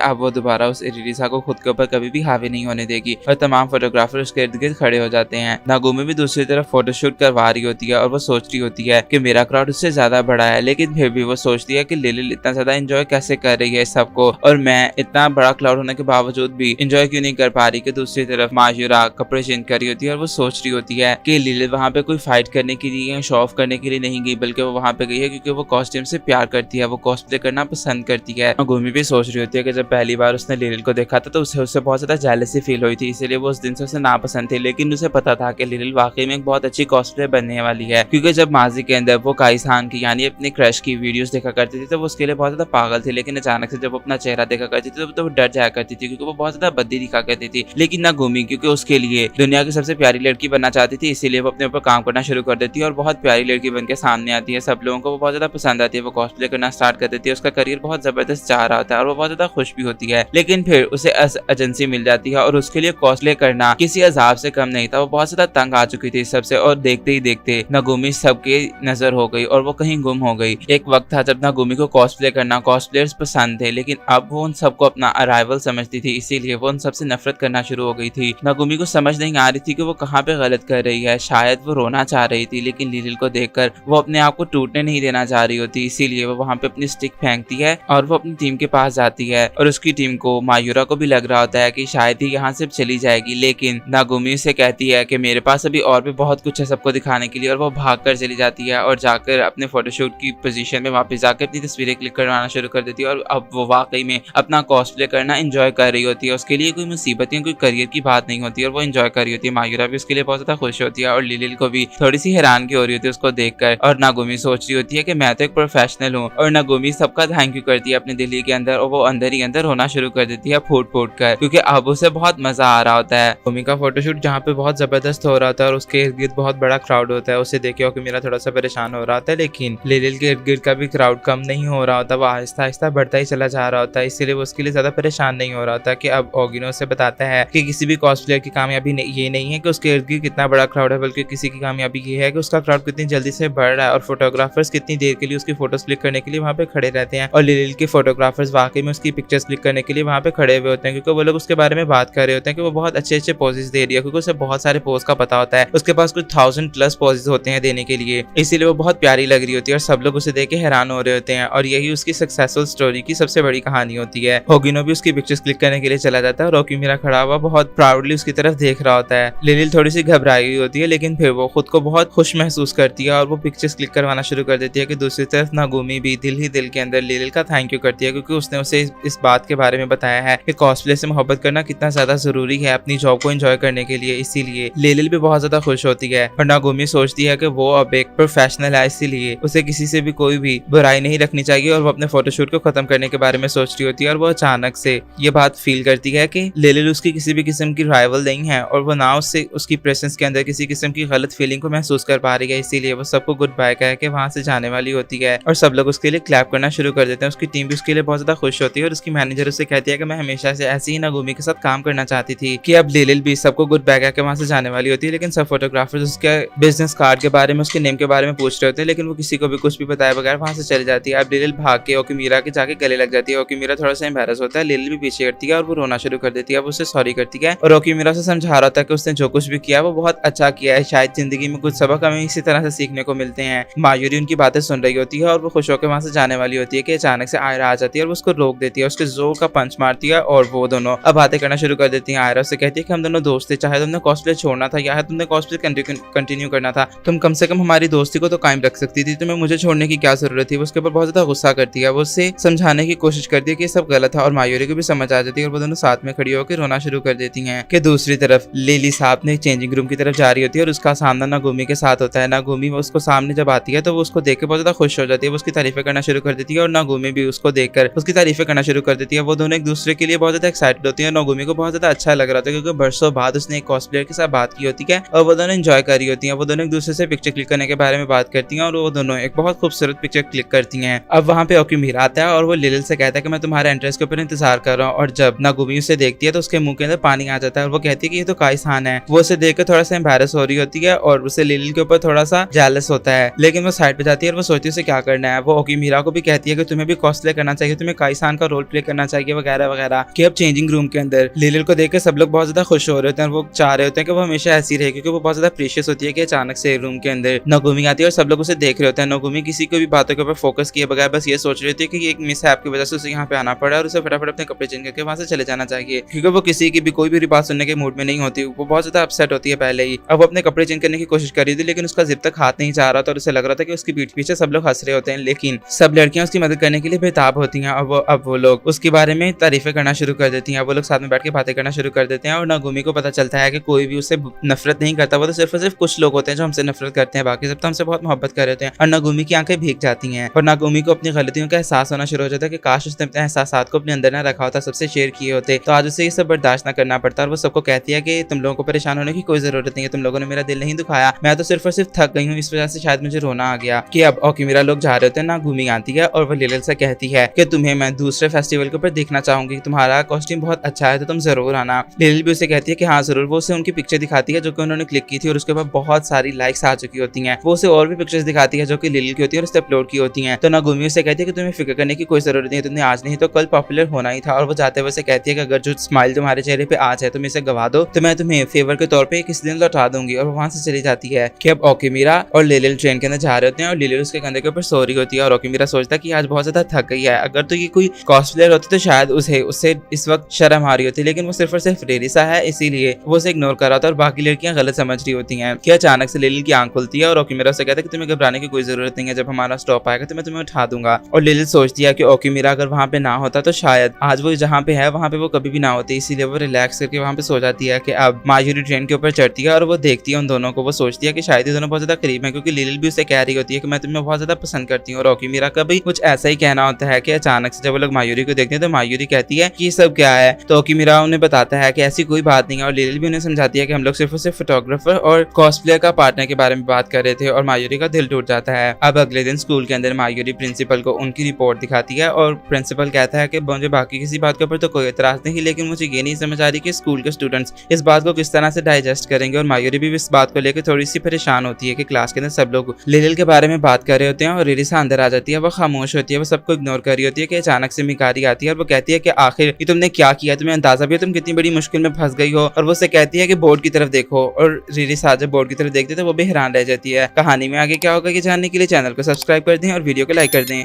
अब वो दोबारा उस रिरिसा को खुद के ऊपर कभी भी हावी नहीं होने देगी। और तमाम फोटोग्राफर उसके इर्द गिर्द खड़े हो जाते हैं। नागुमी भी दूसरी तरफ फोटोशूट करवा रही होती है और वो सोच रही होती है कि मेरा क्राउड उससे ज्यादा बड़ा है, लेकिन फिर भी वो सोचती है कि लिलिल इतना ज्यादा एंजॉय कैसे कर रही है सबको, और मैं इतना बड़ा क्राउड होने के बावजूद भी एंजॉय क्यों नहीं कर पा रही। कि दूसरी तरफ मायूरा कपड़े चेंज कर रही होती है और वो सोच रही होती है कि लिलिल वहां पे कोई फाइट करने के लिए, शो ऑफ करने के लिए नहीं गई, बल्कि वो वहां पे गई है क्योंकि वो कॉस्ट्यूम से प्यार करती है, वो कॉस्प्ले करना पसंद करती है। नागुमी भी सोच रही होती है कि जब पहली बार उसने लिलिल को देखा था तो उससे बहुत ज्यादा जेलसी फील हुई थी, इसीलिए वो उस दिन से उसे नापसंद थी। लेकिन उसे पता था कि लिलिल वाकई में एक बहुत अच्छी कॉस्प्ले बनने वाली है, क्योंकि जब माजी के अंदर वो काइसान की यानी अपने क्रश की वीडियोस देखा करती थी तो वो उसके लिए बहुत ज्यादा पागल थी, लेकिन अचानक से जब वो अपना चेहरा देखा करती थी तो वो डर जाया करती थी, क्योंकि वो बहुत ज्यादा बद्दी दिखा करती थी। लेकिन नागुमी क्योंकि उसके लिए दुनिया की सबसे प्यारी लड़की बनना चाहती थी, इसीलिए वो अपने ऊपर काम करना शुरू कर देती है और बहुत प्यारी लड़की बन के सामने आती है। सब लोगों को वो बहुत ज्यादा पसंद आती है, वो कॉस्प्ले करना स्टार्ट कर देती है। उसका करियर बहुत जबरदस्त जा रहा होता है और वो बहुत ज्यादा खुश भी होती है। लेकिन फिर उसे एजेंसी मिल जाती है और उसके लिए कॉस्प्ले करना किसी अजाब से कम नहीं था। वो बहुत ज्यादा तंग आ चुकी थी सबसे, और देखते ही देखते नागुमी सबके नजर हो गई और वो कहीं गुम हो गई। एक वक्त था जब नागुमी को कॉस्प्ले करना कॉस्प्लेयर्स पसंद थे, लेकिन अब वो उन सबको अपना अराइवल समझती थी, इसीलिए वो उन सबसे नफरत करना शुरू हो गई थी। नागुमी को समझ नहीं आ रही थी कि वो कहाँ पे गलत कर रही है। शायद वो रोना चाह रही थी, लेकिन लिलिल को देखकर वो अपने आप को टूटने नहीं देना चाह रही होती, इसीलिए वो वहाँ पे अपनी स्टिक फेंकती है और वो अपनी टीम के पास जाती है। और उसकी टीम को मायूरा को भी लग रहा होता है कि शायद ही यहाँ से चली जाएगी, लेकिन नागुमी से कहती है कि मेरे पास अभी और भी बहुत कुछ है सबको दिखाने के लिए, और वो भागकर चली जाती है और जाकर अपने फोटोशूट की पोजीशन में वापस जाकर अपनी तस्वीरें क्लिक करवाना शुरू कर देती है। और अब वो वाकई में अपना कॉस्प्ले करना एंजॉय कर रही होती है। उसके लिए कोई मुसीबत या कोई करियर की बात नहीं होती और वो एंजॉय कर रही होती है। मायूरा भी उसके लिए बहुत ज्यादा खुश होती है और लिलिल को भी थोड़ी सी हैरानगी हो रही होती है उसको देखकर। और नागुमी सोच रही होती है कि मैं तो एक प्रोफेशनल हूँ, और नागुमी सबका थैंक यू करती है अपने दिल्ली के अंदर, और वो अंदर ही अंदर होना शुरू कर देती है फूट फूट कर, क्योंकि अब उसे बहुत मजा आ रहा होता है। नागुमी का फोटोशूट जहाँ पे बहुत जबरदस्त हो रहा था और उसके इर्द गिर्द बहुत बड़ा क्राउड होता है, उसे देखे कि मेरा थोड़ा सा परेशान हो रहा था, लेकिन लिलिल के इर्द गिर्द का भी क्राउड कम नहीं हो रहा होता, वो आहिस्ता आहिस्ता बढ़ता ही चला जा रहा होता है। इसीलिए वो उसके लिए ज्यादा परेशान नहीं हो रहा था कि अब ओगिनो से बताता है कि किसी भी कॉस्प्लेयर की कामयाबी ये नहीं है कि उसके इर्द गिर्द कितना बड़ा क्राउड है, बल्कि किसी की कामयाबी ये है कि उसका क्राउड कितनी जल्दी से बढ़ रहा है और फोटोग्राफर्स कितनी देर के लिए उसकी फोटोज क्लिक करने के लिए वहाँ पे खड़े रहते हैं। और लिलिल के फोटोग्राफर्स वाकई में उसकी पिक्चर्स क्लिक करने के लिए वहाँ पे खड़े हुए होते हैं, क्योंकि वो लोग उसके बारे में बात कर रहे होते हैं कि वो बहुत अच्छे अच्छे पोजेस दे रही है, क्योंकि उसे बहुत सारे पोज का पता होता है। उसके पास कुछ 1000+ पोजेस होते हैं देने के लिए, इसीलिए वो बहुत प्यारी लग रही होती है और सब लोग उसे देख के हैरान हो रहे होते हैं। और यही उसकी सक्सेसफुल स्टोरी की सबसे बड़ी कहानी होती है। होगिनो भी उसकी पिक्चर्स क्लिक करने के लिए चला जाता है और ओक्यूमिरा खड़ा हुआ बहुत प्राउडली उसकी तरफ देख रहा होता है। लिलिल थोड़ी सी घबराई हुई होती है, लेकिन फिर वो खुद को बहुत खुश महसूस करती है और वो पिक्चर्स क्लिक करवाना शुरू कर देती है। कि दूसरी तरफ नागुमी भी दिल ही दिल के अंदर लिलिल का थैंक यू करती है, क्योंकि उसने उसे इस बात के बारे में बताया है कि कॉस्प्ले से मोहब्बत करना कितना ज्यादा जरूरी है अपनी जॉब को एंजॉय करने के लिए। इसीलिए लिलिल भी बहुत ज्यादा खुश होती है और नागोमी सोचती है कि वो अब एक प्रोफेशनल है, इसीलिए उसे किसी से भी कोई भी बुराई नहीं रखनी चाहिए और वो अपने फोटोशूट को खत्म करने के बारे में सोच रही होती है। और वो अचानक से ये बात फील करती है कि लिलिल उसकी किसी भी किस्म की राइवल नहीं है और वो ना उससे उसकी प्रेजेंस के अंदर किसी किस्म की गलत फीलिंग को महसूस कर पा रही है। इसीलिए वो सबको गुड बाय कह के वहां से जाने वाली होती है और सब लोग उसके लिए क्लैप करना शुरू कर देते हैं। उसकी टीम भी उसके लिए बहुत ज्यादा खुश होती है और उसकी मैनेजर उससे कहती है कि मैं हमेशा से ऐसी ही नागोमी के साथ काम करना चाहती थी। कि अब लिलिल भी सबको गुड बाय कह के वहां से जाने वाली होती है, लेकिन सब फोटोग्राफर्स उसके बिजनेस कार्ड के बारे में, उसके नेम के बारे में पूछ रहे होते हैं, लेकिन वो किसी को भी कुछ भी बताए बगैर वहां से चली जाती है। अब लिलिल भाग के ओकिमीरा के जाके गले लग जाती है। ओकिमीरा थोड़ा सा एम्बैरस होता है, लिलिल भी पीछे हटती है और वो रोना शुरू कर देती है। अब उससे सॉरी करती है और ओकिमीरा से समझा रहा था कि उसने जो कुछ भी किया वो बहुत अच्छा किया है, शायद जिंदगी में कुछ सबक हमें इसी तरह से सीखने को मिलते हैं। मायूरी उनकी बातें सुन रही होती है और वो खुश होकर वहां से जाने वाली होती है कि अचानक से आयरा आ जाती है और वो उसको रोक देती है, उसके जोर का पंच मारती है और वो दोनों अब बातें करना शुरू कर देती है। आयरा उससे कहती है कि हम दोनों दोस्त थे, चाहे तुमने कॉस्प्ले छोड़ना था या तुमने कॉस्प्ले कंटिन्यू करना था, तुम कम से कम हमारी दोस्ती को तो कायम रख सकती थी, तुम्हें मुझे छोड़ने की क्या जरूरत थी। वो उसके ऊपर बहुत ज्यादा गुस्सा करती है, वो उससे समझाने की कोशिश करती है कि सब गलत है और मायूरी को भी समझ आ जाती है और वो दोनों साथ में खड़ी होकर रोना शुरू कर देती हैं। कि दूसरी तरफ लिली साहब ने चेंजिंग रूम की तरफ जा रही होती है और उसका सामना नागोमी के साथ होता है। नागोमी वो उसको सामने जब आती है तो वो उसको देख के बहुत ज्यादा खुश हो जाती है, वो उसकी तारीफें करना शुरू कर देती है और नागोमी भी उसको देखकर उसकी तारीफें करना शुरू कर देती है। वो दोनों एक दूसरे के लिए बहुत ज्यादा एक्साइटेड होती है। नागोमी को बहुत ज्यादा अच्छा लग रहा था क्योंकि बरसों बाद उसने एक कॉस्प्लेयर के साथ बात की होती है और वो दोनों एंजॉय कर रही होती है। वो दोनों एक दूसरे से पिक्चर क्लिक करने के बारे में बात करती हैं और वो दोनों एक बहुत खूबसूरत पिक्चर क्लिक करती हैं। अब वहाँ पे ओकिमीरा आता है और वो लिलिल से कहता है कि मैं तुम्हारे एंट्रेंस के ऊपर इंतजार कर रहा हूँ। और जब नागोमी उसे देखती है तो उसके मुंह के अंदर पानी आ जाता है और वो कहती है कि ये तो काइसान है। वो उसे देख कर थोड़ा सा एम्बैरस हो रही होती है और उसे लिलिल के ऊपर थोड़ा सा जेलस होता है, लेकिन वो साइड पे जाती है और वो सोचती है उसे क्या करना है। वो ओकिमीरा को भी कहती है कि तुम्हें भी कॉस्प्ले करना चाहिए, तुम्हें काइसान का रोल प्ले करना चाहिए वगैरह वगैरह। कि अब चेंजिंग रूम के अंदर लिलिल को देख कर सब लोग बहुत ज्यादा खुश हो रहे होते हैं और वो चाह रहे होते हैं कि वो हमेशा ऐसी रहे, क्योंकि वो बहुत ज्यादा प्रीशियस होती है। कि अचानक से रूम के अंदर नागोमी आती है और सब लोग उसे देख रहे होते हैं। नागोमी किसी को भी बातों के ऊपर फोकस किए बगैर बस ये सोच रही थी कि एक मिस हैप की वजह से उसे यहाँ पे आना पड़ा और उसे फटाफट अपने कपड़े चेंज करके वहां से चले जाना चाहिए, क्योंकि वो किसी की भी कोई भी बात सुनने के मूड में नहीं होती। वो बहुत ज्यादा अपसेट होती है पहले ही। अब वो अपने कपड़े चेंज करने की कोशिश कर रही थी, लेकिन उसका जिप तक हाथ नहीं जा रहा था और उसे लग रहा था कि उसकी पीठ पीछे सब लोग हंस रहे होते हैं, लेकिन सब लड़कियां उसकी मदद करने के लिए बेताब होती हैं। अब वो लोग उसके बारे में तारीफें करना शुरू कर देती हैं। वो लोग साथ में बैठ के बातें करना शुरू कर देते हैं और नागोमी को पता चलता है कि कोई भी उससे नफरत नहीं करता, वो तो सिर्फ और सिर्फ कुछ लोग होते हैं जो हमसे नफरत करते हैं, बाकी सब तो हमसे बहुत मोहब्बत कर रहे होते हैं। और नागोमी की आंखें भीग जाती हैं और नागोमी को अपनी गलतियों का एहसास होना शुरू हो जाता है कि काश उसने अपने एहसास को अपने अंदर ना रखा होता, सबसे शेयर किए होते तो आज उसे ये सब बर्दाश्त ना करना पड़ता। और वो सबको कहती है कि तुम लोगों को परेशान होने की कोई जरूरत नहीं है, तुम लोगों ने मेरा दिल नहीं दुखाया, मैं तो सिर्फ और सिर्फ थक गई हूँ, इस वजह से शायद मुझे रोना आ गया। कि अब ओकिमीरा लोग जा रहे होते हैं, नागोमी आती है और वो लिलिल से कहती है कि तुम्हें मैं दूसरे फेस्टिवल के ऊपर देखना चाहूंगी, तुम्हारा कॉस्ट्यूम बहुत अच्छा है तो तुम जरूर आना। लिलिल भी उसे कहती है कि हाँ जरूर। वो उसे उनकी पिक्चर दिखाती है जो कि उन्होंने क्लिक की थी और उसके बाद बहुत सारी लाइक्स आ चुकी होती हैं। वो उसे और भी पिक्चर्स दिखाती है जो कि लिलिल की होती है और उस पर अपलोड की होती हैं। तो नागोमी उसे कहती है कि तुम्हें फिक्र करने की कोई जरूरत नहीं है, तुमने आज नहीं तो कल पॉपुलर होना ही था। और वो जाते हुए उसे कहती है कि अगर जो स्माइल तुम्हारे चेहरे पे आज है तुम इसे गवा दो तो मैं तुम्हें फेवर के तौर पे किसी दिन लौटा दूंगी। और वो वहां से चली जाती है। कि अब ओकिमीरा और लिलिल ट्रेन के अंदर जा रहे होते हैं और लिलिल उसके कंधे के ऊपर सो रही होती है और ओकिमीरा सोचता है कि आज बहुत ज्यादा थक गई है, अगर तो ये कोई कॉस्प्लेयर होती तो शायद उससे इस वक्त शर्म आ रही होती, लेकिन वो सिर्फ और सिर्फ रेरिसा है इसीलिए वो उसे इग्नोर कर रहा था और बाकी लड़कियां गलत समझ रही होती हैं। कि अचानक से लिलिल की आंख खुलती है और ओकिमीरा से कहता है कि तुम्हें घबराने की कोई जरूरत नहीं है, जब हमारा स्टॉप आएगा तो मैं तुम्हें उठा दूंगा। और लिलिल सोचती है कि ओकिमीरा अगर वहां पे ना होता तो शायद आज वो जहाँ पे है वहां पे वो कभी भी ना होती, इसीलिए वो रिलैक्स करके वहां पे सो जाती है। कि अब मायूरी ट्रेन के ऊपर चढ़ती है और वो देखती है उन दोनों को। वो सोचती है कि शायद ये दोनों बहुत ज्यादा करीब हैं, क्योंकि लिलिल भी उसे कह रही होती है कि मैं तुम्हें बहुत ज्यादा पसंद करती हूँ और ओकिमीरा का भी कुछ ऐसा ही कहना होता है। कि अचानक से जब वो लोग मायूरी को देखते हैं तो मायूरी कहती है कि ये सब क्या है, तो ओकिमीरा उन्हें बताता है कि ऐसी कोई बात नहीं है। और लिलिल भी उन्हें समझाती है कि हम लोग सिर्फ और सिर्फ फोटोग्राफर और कॉस्प्लेयर का पार्टनर के बारे में बात कर रहे थे। और मायूरी का दिल टूट जाता है। अब अगले दिन स्कूल के अंदर मायूरी प्रिंसिपल को उनकी रिपोर्ट दिखाती है और प्रिंसिपल कहता है कि मुझे बाकी किसी बात के ऊपर तो कोई एतराज नहीं, लेकिन मुझे ये नहीं समझ आ रही कि स्कूल के स्टूडेंट्स इस बात को किस तरह से डाइजेस्ट करेंगे। और मायूरी भी इस बात को लेकर थोड़ी सी परेशान होती है कि क्लास के अंदर सब लोग लिलिल के बारे में बात कर रहे होते हैं और रिरिसा अंदर आ जाती है। वो खामोश होती है, वो सबको इग्नोर कर रही होती है। कि अचानक से मिकारी आती है और वो कहती है कि आखिर ये तुमने क्या किया, तुम्हें अंदाजा भी है तुम कितनी बड़ी मुश्किल में फंस गई हो। और वो उसे कहती है कि बोर्ड की तरफ देखो। और रिरिसा जब बोर्ड की तरफ देखती है तो वो भी हैरान रह जाती है। कहानी में आगे क्या होगा ये जानने के लिए चैनल को सब्सक्राइब कर दें और वीडियो को लाइक कर दें।